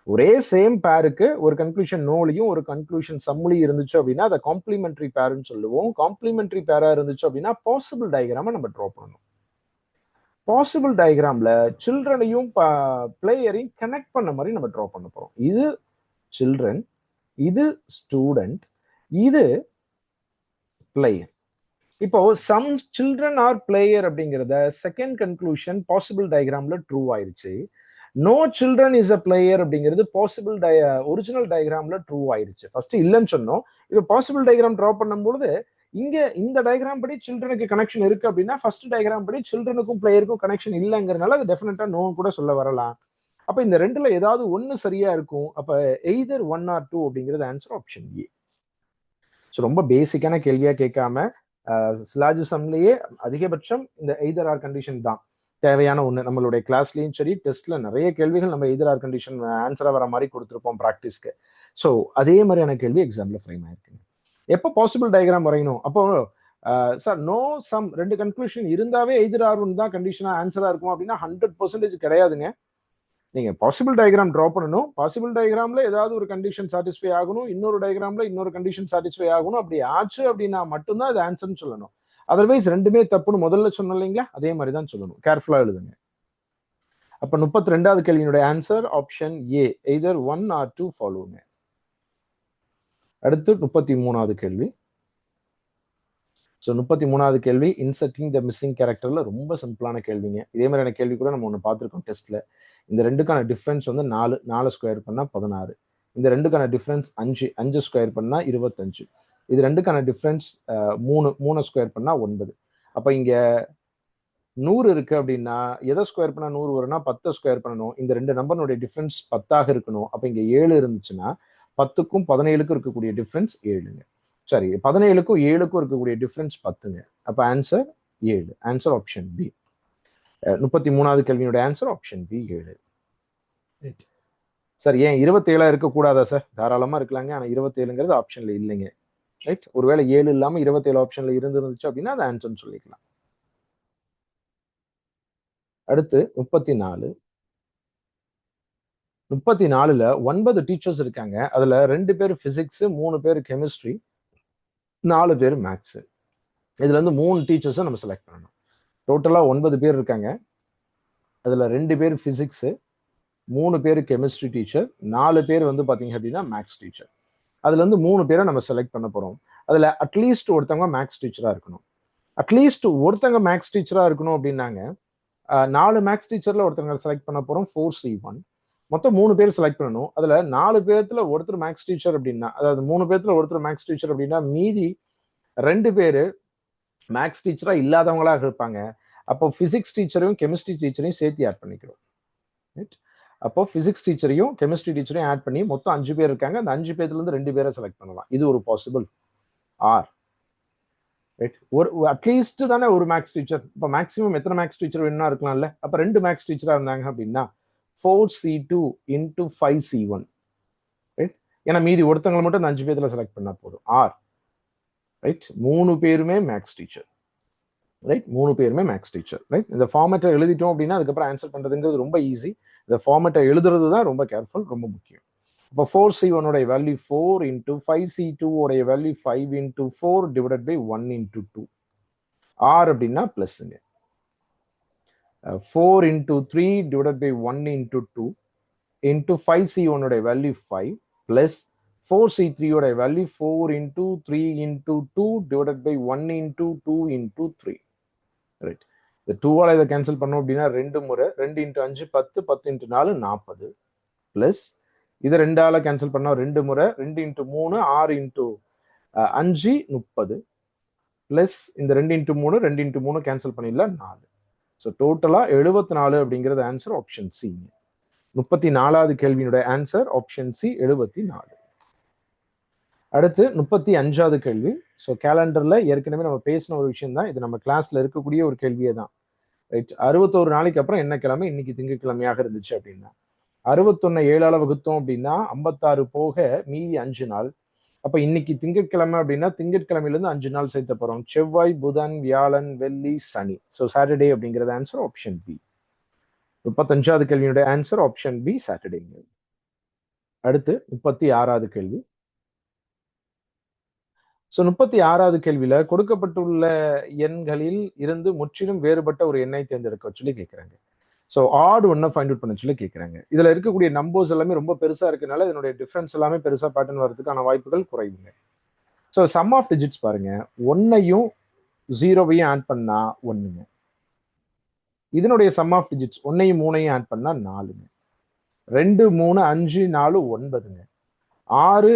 ஒரே சேம் பேருக்கு ஒரு கன்க்ளூஷன் நோலையும் ஒரு கன்க்ளூஷன் சம்லையும் இருந்துச்சு அப்படின்னா அதை காம்ப்ளிமெண்டரி பேர்னு சொல்லுவோம். காம்ப்ளிமெண்டரி பேரா இருந்துச்சு அப்படின்னா பாசிபிள் டயக்ராம நம்ம ட்ரா பண்ணணும். பாசிபிள் டயக்ராம்ல சில்ட்ரனையும் பிளேயரையும் கனெக்ட் பண்ண மாதிரி நம்ம ட்ரா பண்ண போறோம். இது சில்ட்ரன், இது ஸ்டூடெண்ட், இது பிளேயர். இப்போ சம் சில்ட்ரன் ஆர் பிளேயர் அப்படிங்கிறத செகண்ட் கன்க்ளூஷன் பாசிபிள் டயக்ராம்ல ட்ரூ ஆயிருச்சு. No children is a player அப்படிங்கிறது பாசிபிள் ஒரிஜினல் டயக்ராம்ல ட்ரூ ஆயிருச்சு. ஃபர்ஸ்ட் இல்லைன்னு சொன்னோம். இப்போ பாசிபிள் டயக்ராம் ட்ரா பண்ணும்போது இங்க இந்த டயக்ராம் படி சில்ட்ரனுக்கு கனெக்ஷன் இருக்கு அப்படின்னா ஃபர்ஸ்ட் டயக்ராம் படி சில்ட்ரனுக்கும் பிளேயருக்கும் கனெக்ஷன் இல்லைங்கிறதுனால அது டெஃபினட்டா நோ கூட சொல்ல வரலாம். அப்ப இந்த ரெண்டுல ஏதாவது ஒன்னு சரியா இருக்கும். அப்ப எய்தர் 1 or 2 அப்படிங்கிறது ஆன்சர் ஆப்ஷன் ஏ. ரொம்ப பேசிக்கான கேள்வியா கேட்காம சிலாஜிசம்லயே அதிகபட்சம் இந்த எய்தர் ஆர் கண்டிஷன் தான் தேவையான ஒண்ணு. நம்மளுடைய கிளாஸ்லயும் சரி டெஸ்ட்ல நிறைய கேள்விகள் நம்ம எய்தர் ஆர் கண்டிஷன் ஆன்சரா வர மாதிரி கொடுத்துருப்போம் ப்ராக்டிஸ்க்கு. ஸோ அதே மாதிரியான கேள்வி எக்ஸாம்ல ஃப்ரேம் ஆயிருக்கு. எப்போ பாசிபிள் டயக்ராம் வரையணும்? அப்போ சார் நோ சம் ரெண்டு கன்க்ளூஷன் இருந்தாவே எய்தர் ஆர் ஒன் தான் கண்டிஷனா ஆன்சரா இருக்கும் அப்படின்னா 100% கிடையாதுங்க. நீங்க பாசிபிள் டயக்ராம் ட்ரா பண்ணணும். பாசிபிள் டயக்ராம்ல ஏதாவது ஒரு கண்டிஷன் சாட்டிஸ்ஃபை ஆகணும், இன்னொரு டயக்ராம்ல இன்னொரு கண்டிஷன் சாட்டிஸ்ஃபை ஆகணும். அப்படி ஆச்சு அப்படின்னா மட்டும்தான் அது ஆன்சர்னு சொல்லணும். அதர்வைஸ் ரெண்டுமே தப்புன்னு முதல்ல சொன்னோம் இல்லைங்களா, அதே மாதிரி தான் சொல்லணும். கேர்ஃபுல்லா எழுதுங்க. அப்ப 32வது கேள்வியினுடைய answer option A, either 1 or 2 ஃபாலோங்க. அடுத்து 33வது கேள்வி. ஸோ 33வது கேள்வி இன்சர்ட்டிங் த மிஸ்ஸிங் கேரக்டர்ல ரொம்ப சிம்பிளான கேள்விங்க. இதே மாதிரியான கேள்வி கூட நம்ம ஒன்று பார்த்துருக்கோம் டெஸ்ட்ல. இந்த ரெண்டுக்கான டிஃபரன்ஸ் வந்து 4 ஸ்கொயர் பண்ணா 16. இந்த ரெண்டுக்கான டிஃபரன்ஸ் 5 ஸ்கொயர் பண்ணா 25. இது ரெண்டுக்கான டிஃபரன்ஸ் 3 ஸ்கொயர் பண்ணா 9. அப்ப இங்க 100 இருக்கு அப்படின்னா எதை ஸ்கொயர் பண்ணா 100 வரும்னா 10 ஸ்கொயர் பண்ணணும். இந்த ரெண்டு நம்பருடைய டிஃபரன்ஸ் 10ஆக இருக்கணும். அப்ப இங்க 7 இருந்துச்சுன்னா 10க்கும் 17க்கும் இருக்கக்கூடிய டிஃபரன்ஸ் 7ங்க. சரி, 17க்கும் 7க்கும் இருக்கக்கூடிய டிஃபரன்ஸ் 10ங்க. அப்ப ஆன்சர் 7. Answer option B. 33வது கேள்வியோட ஆன்சர் ஆப்ஷன் பி 7. சார் ஏன் 27 இருக்கக்கூடாதா சார்? தாராளமா இருக்கலாங்க. ஆனா 27ங்கிறது ஆப்ஷன்ல இல்லைங்க. ரைட், ஒருவேளை 7 இல்லாம 27 ஆப்ஷன்ல இருந்துருந்துச்சு அப்படின்னா அது ஆன்சர்னு சொல்லிக்கலாம். அடுத்து 34. 34ல 9 டீச்சர்ஸ் இருக்காங்க. அதுல 2 பேர் பிசிக்ஸ், 3 பேர் கெமிஸ்ட்ரி, 4 பேர் மேத்ஸ். இதுல இருந்து 3 டீச்சர்ஸை நம்ம செலக்ட் பண்ணணும். டோட்டலா 9 பேர் இருக்காங்க. அதுல 2 பேர் பிசிக்ஸ், 3 பேர் கெமிஸ்ட்ரி டீச்சர், 4 பேர் வந்து பாத்தீங்க அப்படின்னா மேத்ஸ் டீச்சர். அதுல இருந்து 3 பேரை நம்ம செலக்ட் பண்ண போறோம். அதுல அட்லீஸ்ட் ஒருத்தவங்க மேத்ஸ் டீச்சரா இருக்கணும். அட்லீஸ்ட் ஒருத்தங்க மேத்ஸ் டீச்சரா இருக்கணும் அப்படின்னாங்க 4 மேத்ஸ் டீச்சர்ல ஒருத்தவங்க செலக்ட் பண்ண போறோம். 4C1 மொத்தம் 3 பேர் செலக்ட் பண்ணணும். அதுல 4 பேர்த்துல ஒருத்தர் மேத்ஸ் டீச்சர் அப்படின்னா, அதாவது 3 பேர்த்துல ஒருத்தர் மேத்ஸ் டீச்சர் அப்படின்னா மீதி 2 பேரு மேத்ஸ் டீச்சரா இல்லாதவங்களாக இருப்பாங்க. அப்போ பிசிக்ஸ் டீச்சரையும் கெமிஸ்ட்ரி டீச்சரையும் சேர்த்து ஆட் பண்ணிக்கிறோம். அப்போ பிசிக்ஸ் டீச்சரையும் கெமிஸ்ட்ரி டீச்சரையும் ஆட் பண்ணி மொத்தம் 5 பேர் இருக்காங்க. அந்த 5 பேர்ல இருந்து 2 பேரை செலக்ட் பண்ணலாம். இது ஒரு பாசிபிள். ஆர் ஒரு அட்லீஸ்ட் தானே ஒரு மேத்ஸ் டீச்சர். இப்போ மேக்ஸிமம் எத்தனை மேத்ஸ் டீச்சர் வேணும்னா இருக்கலாம்ல. அப்ப 2 மேத்ஸ் டீச்சரா இருந்தாங்க அப்படின்னா 4C2 into 5C1. ரைட், ஏன்னா மீதி ஒருத்தவங்களை மட்டும் 5 பேர்ல செலக்ட் பண்ணா போதும். ஆர் ரைட், 3 பேருமே மேத்ஸ் டீச்சர். ரைட், 3 பேருமே மேத்ஸ் டீச்சர். ரைட், இந்த ஃபார்மேட்டை எழுதிட்டோம் அப்படின்னா அதுக்கப்புறம் ஆன்சர் பண்றதுங்கிறது ரொம்ப ஈஸி. இந்த ஃபார்மேட்டை எழுதுறது தான் ரொம்ப கேர்ஃபுல், ரொம்ப முக்கியம். இப்போ 4C1 உடைய வேல்யூ 4 into 5C2 உடைய value 5 into 4 divided by 1 into 2. R அப்படின்னா பிளஸ்ங்க. 4 into 3 divided by 1 into 2 into 5C1 உடைய வேல்யூ 5 plus 4C3 உடைய value 4 into 3 into 2 divided by 1 into 2 into 3. Right, இந்த 2ஆல இதை கேன்சல் பண்ணோம் அப்படின்னா 2 முறை 2 into 5 10, 10 into 4 40 பிளஸ் இதை 2ஆல கேன்சல் பண்ணா 2 முறை 2 into 3 6 into 5 30 பிளஸ் இந்த 2 into 3 2 into 3 கேன்சல் பண்ணிடலாம் 4. ஸோ டோட்டலா 74 அப்படிங்கிறது ஆன்சர் ஆப்ஷன் சி. 34வது கேள்வியினுடைய ஆன்சர் ஆப்ஷன் சி 74. அடுத்து 35வது கேள்வி. ஸோ கேலண்டர்ல ஏற்கனவே நம்ம பேசின ஒரு விஷயம் தான். இது நம்ம கிளாஸ்ல இருக்கக்கூடிய ஒரு கேள்வியே தான். ரைட். 61 நாளைக்கு அப்புறம் என்ன கிழமை? இன்னைக்கு திங்கட்கிழமையாக இருந்துச்சு அப்படின்னா 61 7ஆல வகுத்தோம் அப்படின்னா 56 போக மீதி 5 நாள். அப்ப இன்னைக்கு திங்கட்கிழமை அப்படின்னா திங்கட்கிழமையில இருந்து 5 நாள் சேர்த்த போறோம். செவ்வாய், புதன், வியாழன், வெள்ளி, சனி. ஸோ சாட்டர்டே அப்படிங்கிறது ஆன்சர் ஆப்ஷன் பி. 35வது கேள்வியுடைய ஆன்சர் ஆப்ஷன் பி சாட்டர்டேங்க. அடுத்து 36வது கேள்வி. ஸோ 36வது கேள்வியில கொடுக்கப்பட்டுள்ள எண்களில் இருந்து முற்றிலும் வேறுபட்ட ஒரு எண்ணை தேர்ந்தெடுக்க சொல்லி கேட்கிறாங்க. ஸோ ஆட் ஒன்னை ஃபைண்ட் அவுட் பண்ண சொல்லி கேட்குறாங்க. இதில் இருக்கக்கூடிய நம்பர்ஸ் எல்லாமே ரொம்ப பெருசாக இருக்கனால இதனுடைய டிஃப்ரென்ஸ் எல்லாமே பெருசாக பேட்டர்ன் வரதுக்கான வாய்ப்புகள் குறைவுங்க. ஸோ சம் ஆஃப் டிஜிட்ஸ் பாருங்க, 1ஐயும் 0வையும் ஆட் பண்ணா 1ங்க. இதனுடைய சம் ஆஃப் டிஜிட்ஸ் 1ஐயும் 3ஐயும் ஆட் பண்ணா 4ங்க. 2 3 5 4 9ங்க. 6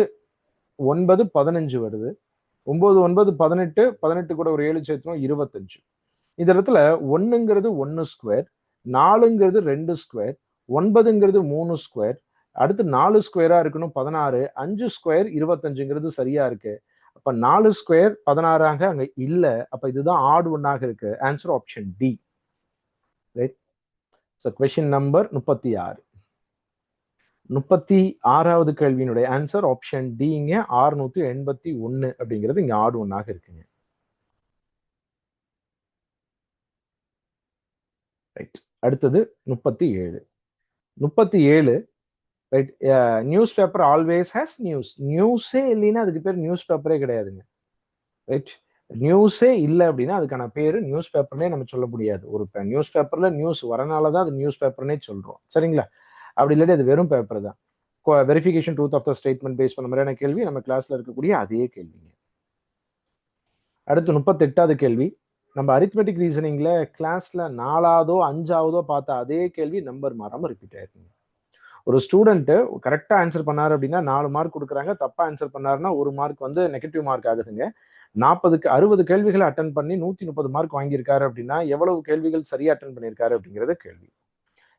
9 15 வருது. 9 9 18 18 கூட ஒரு 7 சேர்த்தோம் 25. இந்த இடத்துல 1ங்கிறது 1 ஸ்கொயர், 4ங்கிறது 2 ஸ்கொயர், 9ங்கிறது 3 ஸ்கொயர், அடுத்து 4 ஸ்கொயரா இருக்கணும் 16, 5 ஸ்கொயர் 25ங்கிறது சரியா இருக்கு. அப்ப 4 ஸ்கொயர் 16ஆக அங்க இல்ல. அப்ப இதுதான் ஆட் ஒன்னாக இருக்கு. Answer option D. Right. So question number 36. 36வது கேள்வியினுடைய ஆன்சர் ஆப்ஷன் டிங்க. 681 அப்படிங்கிறது இங்க ஆட் ஒன்னாக இருக்குங்க. ரைட். அடுத்தது 37. 37 right. Newspaper always has news. நியூஸே இல்லைன்னா அதுக்கு பேர் நியூஸ் பேப்பரே கிடையாதுங்க. ரைட். நியூஸே இல்லை அப்படின்னா அதுக்கான பேரு நியூஸ் பேப்பர்னே நம்ம சொல்ல முடியாது. ஒரு நியூஸ் பேப்பர்ல நியூஸ் வரனால தான் அது நியூஸ் பேப்பர்னே சொல்றோம். சரிங்களா? அப்படி இல்லாட்டி அது வெறும் பேப்பர் தான். Verification truth of the statement base பண்ண மாதிரியான கேள்வி நம்ம கிளாஸ்ல இருக்கக்கூடிய அதே கேள்விங்க. அடுத்து 38வது கேள்வி. நம்ம அரித்மெட்டிக் ரீசனிங்ல கிளாஸ்ல 4ஆவதோ 5ஆவதோ பார்த்த அதே கேள்வி நம்பர் மாறாம ரிப்பீட் ஆயிருக்குங்க. ஒரு ஸ்டூடெண்ட் கரெக்டா ஆன்சர் பண்ணாரு அப்படின்னா 4 மார்க் கொடுக்குறாங்க. தப்பா ஆன்சர் பண்ணாருன்னா 1 மார்க் வந்து நெகட்டிவ் மார்க் ஆகுதுங்க. 40க்கு 60 கேள்விகளை அட்டன் பண்ணி 130 மார்க் வாங்கியிருக்காரு அப்படின்னா எவ்வளவு கேள்விகள் சரியா அட்டன் பண்ணியிருக்காரு அப்படிங்கிறது கேள்வி.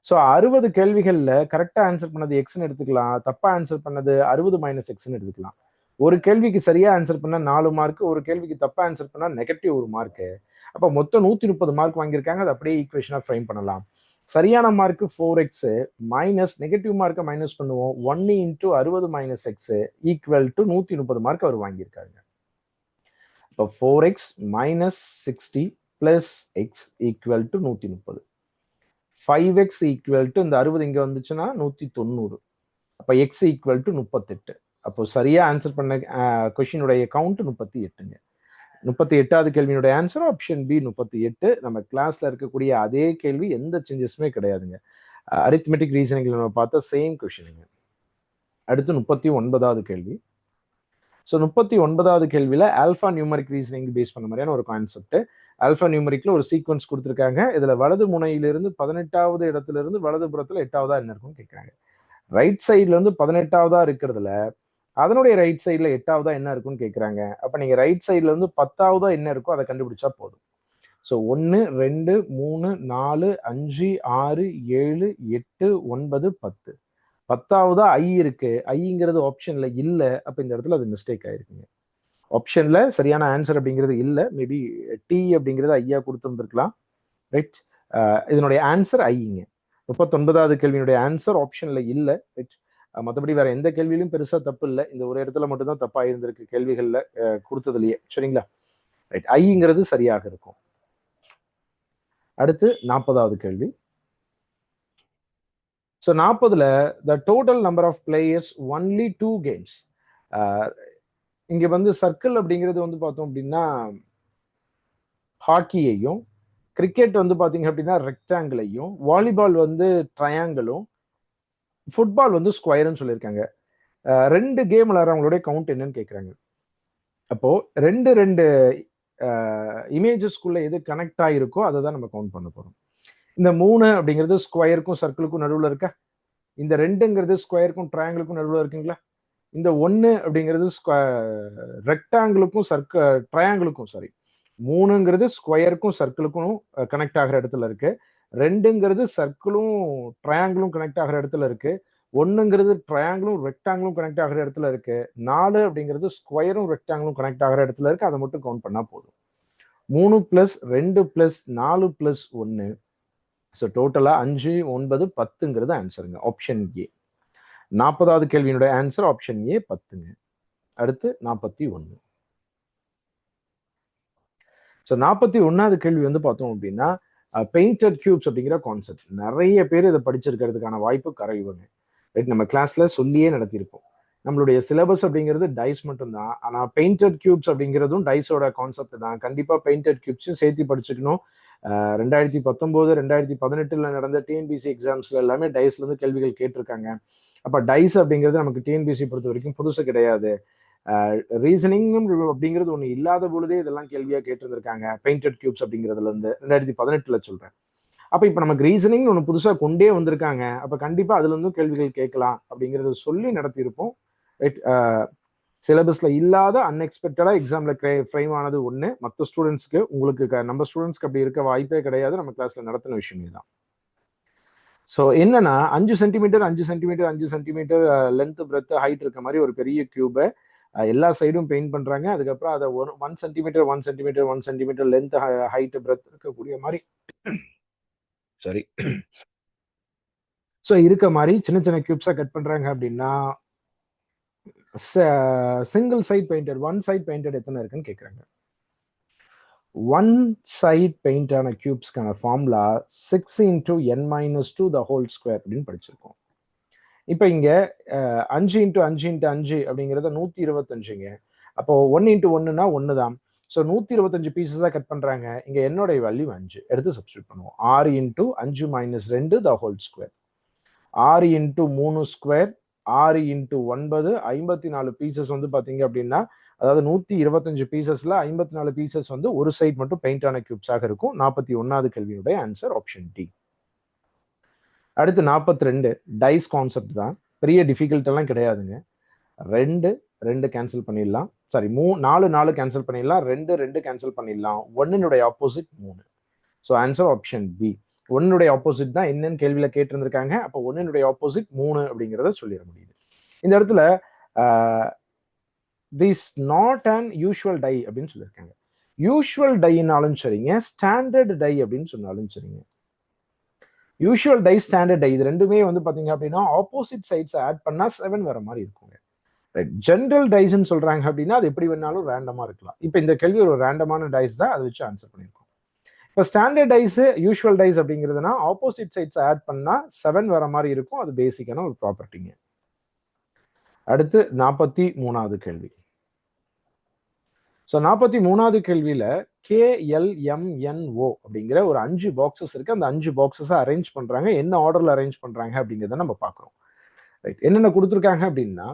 ஸோ 60 கேள்விகள்ல கரெக்டா ஆன்சர் பண்ணது எக்ஸ்ன்னு எடுத்துக்கலாம், தப்பா ஆன்சர் பண்ணது 60 மைனஸ் எக்ஸ்ன்னு எடுத்துக்கலாம். ஒரு கேள்விக்கு சரியா ஆன்சர் பண்ணா 4 மார்க், ஒரு கேள்விக்கு தப்பா ஆன்சர் பண்ணா நெகட்டிவ் 1 மார்க். அப்ப மொத்தம் 130 மார்க் வாங்கியிருக்காங்க. அதை அப்படியே ஈக்குவேஷனா ஃப்ரேம் பண்ணலாம். சரியான மார்க் 4x மைனஸ் நெகட்டிவ் மார்க்கை மைனஸ் பண்ணுவோம். 1 into 60 minus x equal to 130 mark அவர் வாங்கியிருக்காங்க. இப்போ 4x minus 60 plus x equal to 130. 5x equal to இந்த 60 இங்க வந்துச்சுன்னா 190. அப்ப எக்ஸ் ஈக்குவல் டு 38. அப்போ சரியா ஆன்சர் பண்ண கொஸ்டினுடைய கவுண்ட் 38ங்க. 38வது கேள்வியினுடைய ஆன்சர் ஆப்ஷன் பி 38. நம்ம கிளாஸ்ல இருக்கக்கூடிய அதே கேள்வி, எந்த சேஞ்சஸுமே கிடையாதுங்க. அரித்மெட்டிக் ரீசனிங்ல நம்ம பார்த்த சேம் கொஸ்டினுங்க. அடுத்து 39வது கேள்வி. ஸோ 39வது கேள்வியில ஆல்ஃபா நியூமரிக் ரீசனிங் பேஸ் பண்ண மாதிரியான ஒரு கான்செப்ட். ஆல்ஃபா நியூமரிக்ல ஒரு சீக்வன்ஸ் கொடுத்துருக்காங்க. இதுல வலது முனையிலிருந்து 18வது இடத்துல இருந்து வலது புறத்துல 8ஆவதா என்ன இருக்கும்னு கேட்கிறாங்க. ரைட் சைட்ல இருந்து 18ஆவதா இருக்கிறதுல அதனுடைய ரைட் சைட்ல 8ஆவதா என்ன இருக்கும்னு கேட்கிறாங்க. அப்ப நீங்க ரைட் சைட்ல இருந்து 10ஆவதா என்ன இருக்கோ அதை கண்டுபிடிச்சா போதும். ஸோ 1 2 3 4 5 6 7 8 9 10. 10ஆவதா ஐ இருக்கு. ஐங்கிறது ஆப்ஷன்ல இல்ல. அப்ப இந்த இடத்துல அது மிஸ்டேக் ஆயிருக்குங்க. ஆப்ஷன்ல சரியான ஆன்சர் அப்படிங்கிறது இல்ல. மேபி டி அப்படிங்கிறது ஐயா கொடுத்துருந்துருக்கலாம். ரைட். இதனுடைய ஆன்சர் ஐங்க. 39வது கேள்வியினுடைய ஆன்சர் ஆப்ஷன்ல இல்ல. ரைட். மற்றபடி வேற எந்த கேள்வியிலும் பெருசா தப்பு இல்லை. இந்த ஒரு இடத்துல மட்டும்தான் தப்பா இருந்திருக்கு கேள்விகள்ல கொடுத்ததுலயே. சரிங்களா? ரைட். ஐங்கிறது சரியாக இருக்கும். அடுத்து 40வது கேள்வி. ஸோ 40ல the total number of players only 2 games. இங்க வந்து சர்க்கிள் அப்படிங்கிறது வந்து பார்த்தோம் அப்படின்னா ஹாக்கியையும், கிரிக்கெட் வந்து பாத்தீங்க அப்படின்னா ரெக்டாங்கிளையும், வாலிபால் வந்து ட்ரையாங்கிளும், ஃபுட்பால் வந்து ஸ்கொயர்னு சொல்லியிருக்காங்க. 2 கேம் விளையாடுறவங்களுடைய கவுண்ட் என்னன்னு கேட்குறாங்க. அப்போ 2 இமேஜஸ்க்குள்ள எது கனெக்ட் ஆகிருக்கோ அதை தான் நம்ம கவுண்ட் பண்ண போறோம். இந்த 3 அப்படிங்கிறது ஸ்கொயருக்கும் சர்க்கிளுக்கும் நடுவில் இருக்கா? இந்த 2ங்கிறது ஸ்கொயருக்கும் ட்ரையாங்கிளுக்கும் நடுவில் இருக்குங்களா? இந்த 1 அப்படிங்கிறது ரெக்டாங்கிளுக்கும் ட்ரையாங்கிளுக்கும் 3ங்கிறது ஸ்கொயருக்கும் சர்க்கிளுக்கும் கனெக்ட் ஆகிற இடத்துல இருக்கு. 2ங்கிறது சர்க்கிளும் ட்ரையாங்கிளும் கனெக்ட் ஆகிற இடத்துல இருக்கு. 1ங்கிறது ட்ரையாங்கிளும் ரெக்டாங்கிளும் கனெக்ட் ஆகிற இடத்துல இருக்கு. 4 அப்படிங்கிறது ஸ்கொயரும் ரெக்டாங்கிளும் கனெக்ட் ஆகிற இடத்துல இருக்கு. அதை மட்டும் கவுண்ட் பண்ணா போதும். 3 + 2 + 4 + 1. ஸோ டோட்டலா 5, 9, 10ங்கிறது ஆன்சருங்க. Option A. 40வது கேள்வியினுடைய ஆன்சர் ஆப்ஷன் ஏ 10ங்க. அடுத்து 41. ஸோ 41வது கேள்வி வந்து பார்த்தோம் அப்படின்னா பெயிண்டட் கியூப்ஸ் அப்படிங்கிற கான்செப்ட். நிறைய பேர் இதை படிச்சிருக்கிறதுக்கான வாய்ப்பு கரையுவங்க. ரைட், நம்ம கிளாஸ்ல சொல்லியே நடத்தியிருப்போம். நம்மளுடைய சிலபஸ் அப்படிங்கிறது டைஸ் மட்டும்தான். ஆனால் பெயிண்டட் கியூப்ஸ் அப்படிங்கிறதும் டைஸோட கான்செப்ட் தான். கண்டிப்பாக பெயிண்டட் கியூப்ஸும் சேர்த்து படிச்சுக்கணும். 2019, 2018 நடந்த டிஎன்பிசி எக்ஸாம்ஸ்ல எல்லாமே டைஸ்ல இருந்து கேள்விகள் கேட்டிருக்காங்க. அப்ப டைஸ் அப்படிங்கிறது நமக்கு டிஎன்பிசி பொறுத்த வரைக்கும் புதுசு கிடையாது. ரீசனிங் அப்படிங்கிறது ஒண்ணு இல்லாத பொழுதே இதெல்லாம் கேள்வியா கேட்டிருந்திருக்காங்க. பெயிண்டட் கியூப்ஸ் அப்படிங்கிறதுல இருந்து 2018 சொல்றேன். அப்ப இப்ப நமக்கு ரீசனிங் ஒண்ணு புதுசா கொண்டே வந்திருக்காங்க. அப்ப கண்டிப்பா அதுல இருந்தும் கேள்விகள் கேட்கலாம் அப்படிங்கறத சொல்லி நடத்தியிருப்போம். சிலபஸ்ல இல்லாத அன்எக்ஸ்பெக்டடா எக்ஸாம்ல ஃப்ரேம் ஆனது ஒண்ணு. மற்ற ஸ்டூடெண்ட்ஸ்க்கு, உங்களுக்கு நம்ம ஸ்டூடெண்ட்ஸ்க்கு அப்படி இருக்க வாய்ப்பே கிடையாது. நம்ம கிளாஸ்ல நடத்தின விஷயமே தான். ஸோ என்னன்னா 5 centimetre 5 centimetre 5 centimetre length breadth height இருக்க மாதிரி ஒரு பெரிய கியூபை எல்லா சைடும் பெயிண்ட் பண்றாங்க. அதுக்கப்புறம் அதை 1 centimetre 1 centimetre 1 centimetre length height breadth இருக்கக்கூடிய மாதிரி சரி ஸோ இருக்க மாதிரி சின்ன சின்ன கியூப்ஸா கட் பண்றாங்க அப்படின்னா single side painted, one side painted எத்தனை இருக்குன்னு கேட்குறாங்க. ஒன் சைட் பெயிண்ட் ஆன கியூப்ஸ்க்கான formula 6 × n-2 the whole square அப்படின்னு படிச்சிருக்கோம். இப்போ இங்க 5 × 5 × 5 அப்படிங்கிறத 125ங்க. அப்போ 1 × 1னா 1 தான். ஸோ 125 பீசஸாக கட் பண்றாங்க. இங்க என்னோடைய வேல்யூ 5 எடுத்து சப்ஸ்டியூட் பண்ணுவோம். 6 × 5 - 2 the whole square. 6 × 3 square 6 × 9 54 pieces வந்து பாத்தீங்க அப்படின்னா, அதாவது 125 பீசஸ்ல 54 பீசஸ் வந்து ஒரு சைட் மட்டும் பெயிண்ட் ஆன கியூப்ஸாக இருக்கும். 41வது கேள்வியுடைய ஆன்சர் ஆப்ஷன் டி. அடுத்து 42 டைஸ் கான்செப்ட் தான். பெரிய டிஃபிகல்ட் எல்லாம் கிடையாதுங்க. 2 2 கேன்சல் பண்ணிடலாம். சாரி 4 4 கேன்சல் பண்ணிடலாம். 2 2 கேன்சல் பண்ணிடலாம். 1னுடைய opposite 3. So answer option B. 1னுடைய ஆப்போசிட் தான் என்னன்னு கேள்வியில கேட்டிருந்திருக்காங்க. அப்போ 1னுடைய ஆப்போசிட் 3 அப்படிங்கிறத சொல்லிட முடியுது. இந்த இடத்துல this not and usual die அப்படின்னு சொல்லியிருக்காங்க. யூஷுவல் டைனாலும் சரிங்க, ஸ்டாண்டர்ட் டை அப்படின்னு சொன்னாலும் சரிங்க. யூஷுவல் டை, ஸ்டாண்டர்ட் டை இது ரெண்டுமே வந்து பாத்தீங்க அப்படின்னா ஆப்போசிட் சைட்ஸ் ஆட் பண்ணா 7 வர மாதிரி இருக்குங்க. ஜென்ரல் டைஸ்ன்னு சொல்றாங்க அப்படின்னா அது எப்படி வேணாலும் ரேண்டமா இருக்கலாம். இப்போ இந்த கேள்வி ஒரு ரேண்டமான டைஸ் தான், அதை வச்சு ஆன்சர் பண்ணியிருக்கோம். இப்போ ஸ்டாண்டர்ட் டைஸ், யூஷுவல் டைஸ் அப்படிங்கிறதுனா ஆப்போசிட் சைட்ஸ் ஆட் பண்ணா 7 வர மாதிரி இருக்கும். அது பேசிக்கான ஒரு ப்ராப்பர்ட்டிங்க. அடுத்து 43வது கேள்வி. ஸோ 43வது கேள்வியில KLMNO அப்படிங்கிற ஒரு 5 பாக்ஸஸ் இருக்கு. அந்த 5 பாக்ஸஸ் அரேஞ்ச் பண்றாங்க. என்ன ஆர்டர்ல அரேஞ்ச் பண்றாங்க அப்படிங்கிறத நம்ம பார்க்குறோம். ரைட், என்னென்ன கொடுத்துருக்காங்க அப்படின்னா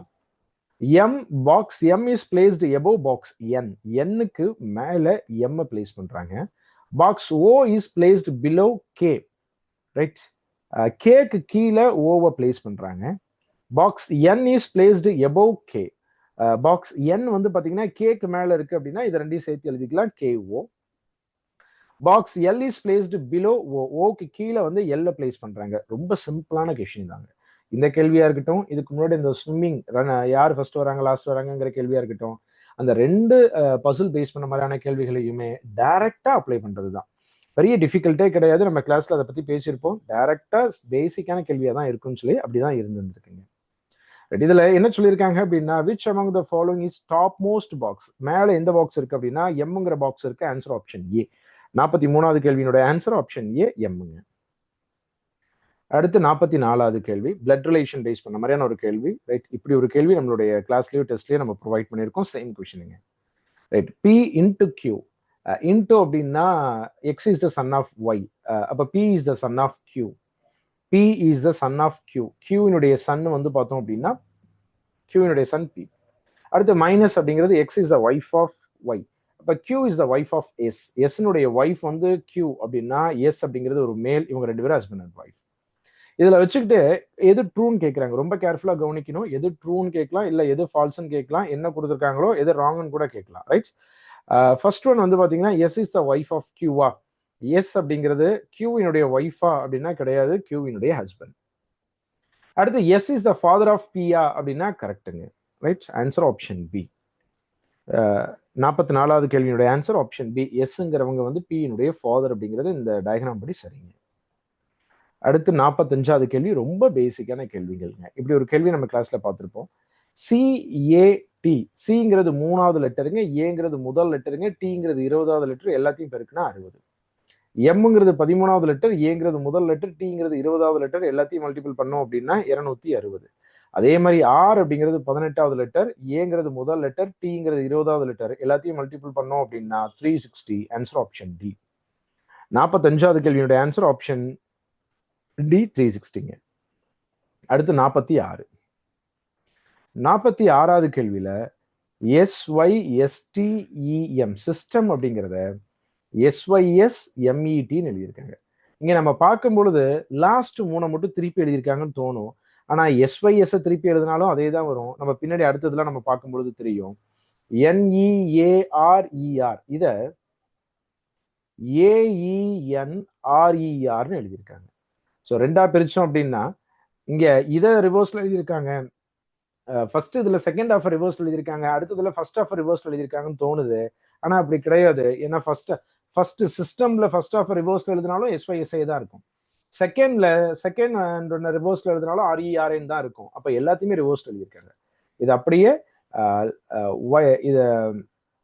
box M is placed above box N, எண்ணுக்கு மேல எம் பிளேஸ் பண்றாங்க. Box O is placed below K. Right, கேக்கு கீழே ஓவை பிளேஸ் பண்றாங்க. Box N is placed above K. Box N வந்து பாத்தீங்கன்னா கேக்கு மேல இருக்கு அப்படின்னா இதை ரெண்டையும் சேர்த்து எழுதிக்கலாம், KO. Box L is placed below O, ஓக்கு கீழே வந்து எல்ல பிளேஸ் பண்றாங்க. ரொம்ப சிம்பிளான கொஸ்டின் தாங்க. இந்த கேள்வியா இருக்கட்டும், இதுக்கு முன்னாடி இந்த ஸ்விம்மிங் யார் ஃபர்ஸ்ட் வராங்க லாஸ்ட் வராங்கிற கேள்வியா இருக்கட்டும், அந்த 2 பசில் பேஸ் பண்ண மாதிரியான கேள்விகளையுமே டைரக்டா அப்ளை பண்றதுதான். பெரிய டிஃபிகல்ட்டே கிடையாது. நம்ம கிளாஸ்ல அதை பத்தி பேசியிருப்போம். டைரக்டா பேசிக்கான கேள்வியா தான் இருக்குன்னு சொல்லி அப்படிதான் இருந்துருக்குங்க. இதுல என்ன சொல்லியிருக்காங்க அப்படின்னா which among the following is top most box. மேல எந்த பாக்ஸ் இருக்கு அப்படின்னா எம்ங்கிற பாக்ஸ் இருக்கு. Answer option A. 43வது கேள்வியினுடைய ஆன்சர் ஆப்ஷன் ஏ, எம்ங்க. அடுத்து 44வது கேள்வி பிளட் ரிலேஷன் பேஸ் பண்ண மாதிரியான ஒரு கேள்வி. ரைட், இப்படி ஒரு கேள்வி நம்மளுடைய கிளாஸ்லயோ டெஸ்ட்லயோ நம்ம ப்ரொவைட் பண்ணியிருக்கோம். சேம் கொஸ்டினுங்க. Right, P × Q. இன்டூ அப்படின்னா X is the son of Y. அப்ப P is the son of Q. P is the son of Q. Q-னுடைய சன் வந்து பார்த்தோம் அப்படின்னா Q-னுடைய சன் P. அடுத்து மைனஸ் அப்படிங்கிறது X is the wife of Y. அப்ப Q is the wife of S. S-னுடைய ஒய்ஃப் வந்து Q அப்படின்னா S அப்படிங்கிறது ஒரு மேல். இவங்க 2 பேரும் ஹஸ்பண்ட் அண்ட் ஒய்ஃப். இதுல வச்சுக்கிட்டு எது ட்ரூன்னு கேட்கறாங்க. ரொம்ப கேர்ஃபுல்லா கவனிக்கணும். எது ட்ரூன்னு கேட்கலாம், இல்ல எது ஃபால்ஸ்ன்னு கேட்கலாம், என்ன கொடுத்துருக்காங்களோ எது ராங்னு கூட கேட்கலாம். ரைட், ஃபர்ஸ்ட் ஒன் வந்து பாத்தீங்கன்னா S is the wife of Q-வா? எஸ் அப்படிங்கிறது கியூவினுடைய ஒய்ஃபா அப்படின்னா கிடையாது, கியூவினுடைய ஹஸ்பண்ட். அடுத்து S is the father of பியா அப்படின்னா கரெக்டுங்க. Right, answer option B. 44வது கேள்வியினுடைய ஆன்சர் ஆப்ஷன் பி. எஸ்ங்கிறவங்க வந்து பியினுடைய ஃபாதர் அப்படிங்கிறது இந்த டயக்ராம் படி சரிங்க. அடுத்து 45வது கேள்வி ரொம்ப பேசிக்கான கேள்விகள்ங்க. இப்படி ஒரு கேள்வி நம்ம கிளாஸ்ல பார்த்துருப்போம். CAT, சிங்கிறது 3வது லெட்டருங்க, ஏங்கிறது முதல் லெட்டருங்க, டிங்கிறது 20வது லெட்டர், எல்லாத்தையும் பெருக்குனா 60. எம்ங்கிறது 13வது லெட்டர், ஏங்கிறது முதல் லெட்டர், டிங்கிறது 20வது லெட்டர், எல்லாத்தையும் மல்டிபிள் பண்ணோம் அப்படின்னா 260. அதே மாதிரி ஆர் அப்படிங்கிறது 18வது லெட்டர், ஏங்கிறது முதல் லெட்டர், டிங்கிறது 20வது லெட்டர், எல்லாத்தையும் மல்டிபிள் பண்ணோம் அப்படின்னா 360. Answer option D. 45வது கேள்வியுடைய ஆன்சர் ஆப்ஷன் டி 360ங்க. அடுத்து 46. 46வது கேள்வியில SYSTEM சிஸ்டம் அப்படிங்கிறத SYSMETன்னு எழுதியிருக்காங்க. இங்க நம்ம பார்க்கும் பொழுது லாஸ்ட் 3 மட்டும் திருப்பி எழுதியிருக்காங்கன்னு தோணும். ஆனா SYS திருப்பி எழுதினாலும் அதே தான் வரும். நம்ம பின்னாடி அடுத்ததுலாம் நம்ம பார்க்கும் பொழுது தெரியும். NEARER இத AENRERன்னு எழுதியிருக்காங்க. ஸோ 2ஆ பிரிச்சோம் அப்படின்னா இங்க இதை ரிவர்ஸ்ல எழுதியிருக்காங்க. ஃபர்ஸ்ட் இதுல செகண்ட் ஹாஃப் ரிவர்ஸ் எழுதியிருக்காங்க, அடுத்ததுல ஃபர்ஸ்ட் ஹாஃப் ரிவர்ஸ் எழுதியிருக்காங்கன்னு தோணுது. ஆனா அப்படி கிடையாது. ஏன்னா ஃபர்ஸ்ட் சிஸ்டம்ல ஃபர்ஸ்ட் ஹாஃப் ரிவர்ஸ்ல எழுதினாலும் SYSA தான் இருக்கும். செகண்ட் ரிவர்ஸ்ல எழுதினாலும் RERN தான் இருக்கும். அப்ப எல்லாத்தையுமே ரிவர்ஸ் எழுதியிருக்காங்க. இது அப்படியே இத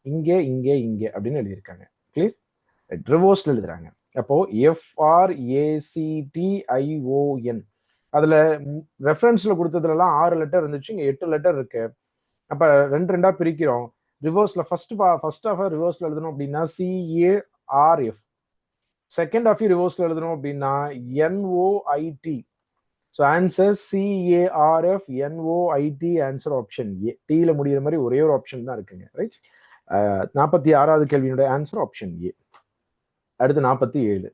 இங்கே இங்கே இங்கே அப்படின்னு எழுதியிருக்காங்க. கிளியர்? ரிவர்ஸ்ல எழுதுறாங்க. அப்போ FRACTION அதுல ரெஃபரன்ஸ்ல கொடுத்ததுலாம் 6 லெட்டர் இருந்துச்சு, இங்க 8 லெட்டர் இருக்கு. அப்ப 2 பிரிக்கிறோம். ரிவர்ஸ்ல ஃபர்ஸ்ட் ஹாஃப் ரிவர்ஸ்ல எழுதணும் அப்படின்னா CARF, செகண்ட் ஹாஃப் ரிவர்ஸ்ல எழுதணும் அப்படின்னா NOIT. So answer CARF NOIT. Answer option A. டீல முடிகிற மாதிரி ஒரே ஒரு ஆப்ஷன் தான் இருக்குங்க. ரைட், 46வது கேள்வியினுடைய ஆன்சர் ஆப்ஷன் ஏ. அடுத்து 47.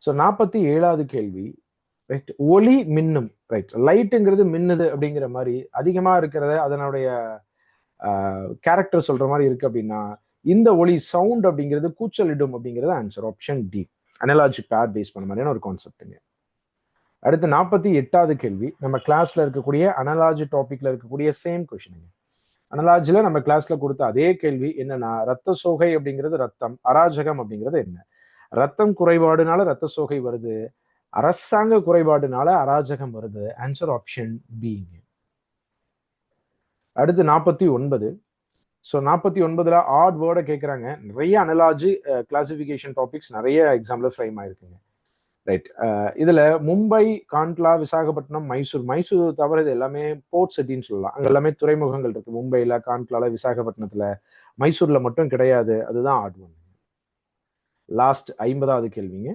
ஸோ 47வது கேள்வி ரைட், ஒளி மின்னும். ரைட், லைட்டுங்கிறது மின்னுது அப்படிங்கிற மாதிரி அதிகமா இருக்கிறத அதனுடைய கேரக்டர் சொல்ற மாதிரி இருக்கு அப்படின்னா இந்த ஒளி சவுண்ட் அப்படிங்கிறது கூச்சலிடும் அப்படிங்கிறது ஆன்சர் ஆப்ஷன் டி. அனலாஜி பேர் பேஸ் பண்ண மாதிரியான ஒரு கான்செப்டுங்க. அடுத்து 48வது கேள்வி நம்ம கிளாஸ்ல இருக்கக்கூடிய அனலாஜி டாபிக்ல இருக்கக்கூடிய சேம் கொஸ்டின். அனலாஜில நம்ம கிளாஸ்ல கொடுத்த அதே கேள்வி என்னன்னா, ரத்த சோகை அப்படிங்கிறது ரத்தம், அராஜகம் அப்படிங்கிறது என்ன? ரத்தம் குறைபாடுனால ரத்த சோகை வருது, அரசாங்க குறைபாடுனால அராஜகம் வருது. Answer option B. அடுத்து 49. ஸோ 49ல ஆட் வேர்டை கேட்குறாங்க. நிறைய அனலாஜி கிளாசிபிகேஷன் டாபிக்ஸ் நிறைய எக்ஸாம்ல ஃப்ரேம் ஆயிருக்குங்க. ரைட், இதுல மும்பை, காண்ட்லா, விசாகப்பட்டினம், மைசூர் தவிர இது எல்லாமே போர்ட் சிட்டின்னு சொல்லலாம். அங்க எல்லாமே துறைமுகங்கள் இருக்கு. மும்பைல, காண்ட்லால, விசாகப்பட்டினத்துல, மைசூர்ல மட்டும் கிடையாது. அதுதான் ஆட் ஒன். லாஸ்ட் 50வது கேள்விங்க.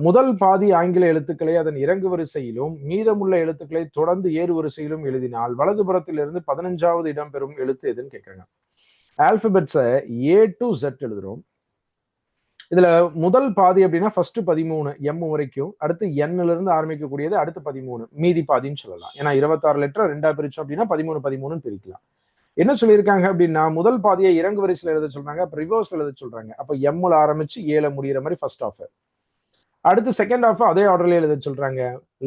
முதல் பாதி ஆங்கில எழுத்துக்களை அதன் இறங்கு வரிசையிலும் மீதமுள்ள எழுத்துக்களை தொடர்ந்து ஏறு வரிசையிலும் எழுதினால் வலதுபுறத்திலிருந்து 15வது இடம் பெறும் எழுத்து எதுன்னு கேட்கிறாங்க. ஆல்பபெட்ஸை A to Z எழுதுறோம். இதுல முதல் பாதி அப்படின்னா ஃபர்ஸ்ட் 13 M வரைக்கும், அடுத்து Nல இருந்து ஆரம்பிக்கக்கூடியது அடுத்து 13, மீதி பாதின்னு சொல்லலாம். ஏன்னா 26 லெட்டர் 2ஆ பிரிச்சோம் அப்படின்னா 13 பிரிக்கலாம். என்ன சொல்லியிருக்காங்க அப்படின்னா முதல் பாதியை இறங்கு வரிசையில் எழுத சொல்றாங்க, அப்ப ரிவர்ஸ்ல எழுத சொல்றாங்க. அப்ப Mல ஆரம்பிச்சு ஏல முடிகிற மாதிரி ஃபர்ஸ்ட் ஹாஃப். அடுத்து செகண்ட் ஹாஃப் அதே ஆர்டர்ல எழுத சொல்றாங்க.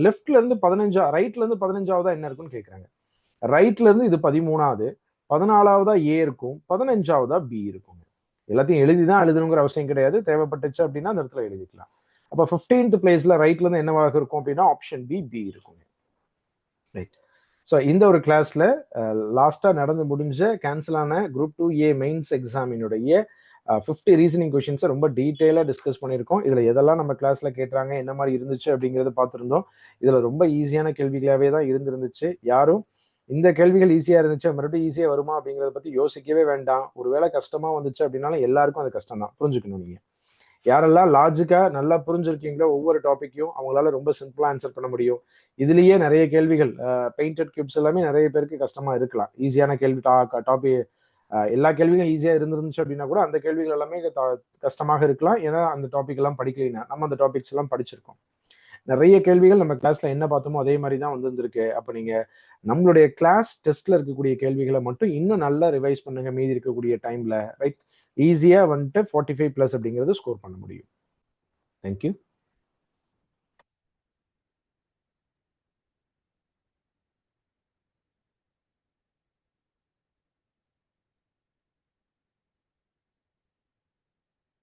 லெஃப்ட்ல இருந்து 15, ரைட்ல இருந்து 15வதா என்ன இருக்குன்னு கேட்கறாங்க. ரைட்ல இருந்து இது 13வது, 14வதா A இருக்கும், 15வதா B இருக்கும். எல்லாத்தையும் எழுதிதான் எழுதணுங்கிற அவசியம் கிடையாது. தேவைப்பட்டுச்சு அப்படின்னா அந்த இடத்துல எழுதிக்கலாம். அப்ப 15th பிளேஸ்ல ரைட்ல இருந்து என்னவாக இருக்கும் அப்படின்னா ஆப்ஷன் பி இருக்கும். ரைட், ஸோ இந்த ஒரு கிளாஸ்ல லாஸ்டா நடந்து முடிஞ்ச கேன்சல் ஆன குரூப் 2A மெயின்ஸ் எக்ஸாமினுடைய 50 ரீசனிங் கொஸ்டின்ஸை ரொம்ப டீட்டெயிலாக டிஸ்கஸ் பண்ணியிருக்கோம். இதுல எதெல்லாம் நம்ம கிளாஸ்ல கேட்டாங்க, என்ன மாதிரி இருந்துச்சு அப்படிங்கிறத பார்த்துருந்தோம். இதுல ரொம்ப ஈஸியான கேள்விகளாவே தான் இருந்துருந்துச்சு. யாரும் இந்த கேள்விகள் ஈஸியா இருந்துச்சு, மறுபடியும் ஈஸியா வருமா அப்படிங்கிறத பத்தி யோசிக்கவே வேண்டாம். ஒருவேளை கஷ்டமா வந்துச்சு அப்படின்னாலும் எல்லாருக்கும் அது கஷ்டம் தான், புரிஞ்சுக்கணும். நீங்க யாரெல்லாம் லாஜிக்கா நல்லா புரிஞ்சிருக்கீங்களோ ஒவ்வொரு டாபிக்கையும் அவங்களால ரொம்ப சிம்பிளா ஆன்சர் பண்ண முடியும். இதுலயே நிறைய கேள்விகள் பெயிண்டட் கியூப்ஸ் எல்லாமே நிறைய பேருக்கு கஷ்டமா இருக்கலாம். ஈஸியான கேள்வி டாபிக் எல்லா கேள்விகளும் ஈஸியா இருந்துருந்துச்சு அப்படின்னா கூட அந்த கேள்விகள் எல்லாமே கஷ்டமாக இருக்கலாம். ஏன்னா அந்த டாபிக் எல்லாம் படிக்கலைன்னா நம்ம அந்த டாபிக்ஸ் எல்லாம் படிச்சிருக்கோம். நிறைய கேள்விகள் நம்ம கிளாஸ்ல என்ன பார்த்தோமோ அதே மாதிரி தான் வந்திருக்கு. அப்ப நீங்க நம்மளுடைய கிளாஸ் டெஸ்ட்ல இருக்கக்கூடிய கேள்விகளை மட்டும் இன்னும் நல்லா ரிவைஸ் பண்ணுங்க. மீதி இருக்கக்கூடிய டைம்ல ரைட் ஈஸியா வந்துட்டு 45+ அப்படிங்கிறது ஸ்கோர் பண்ண முடியும். தேங்க்யூ.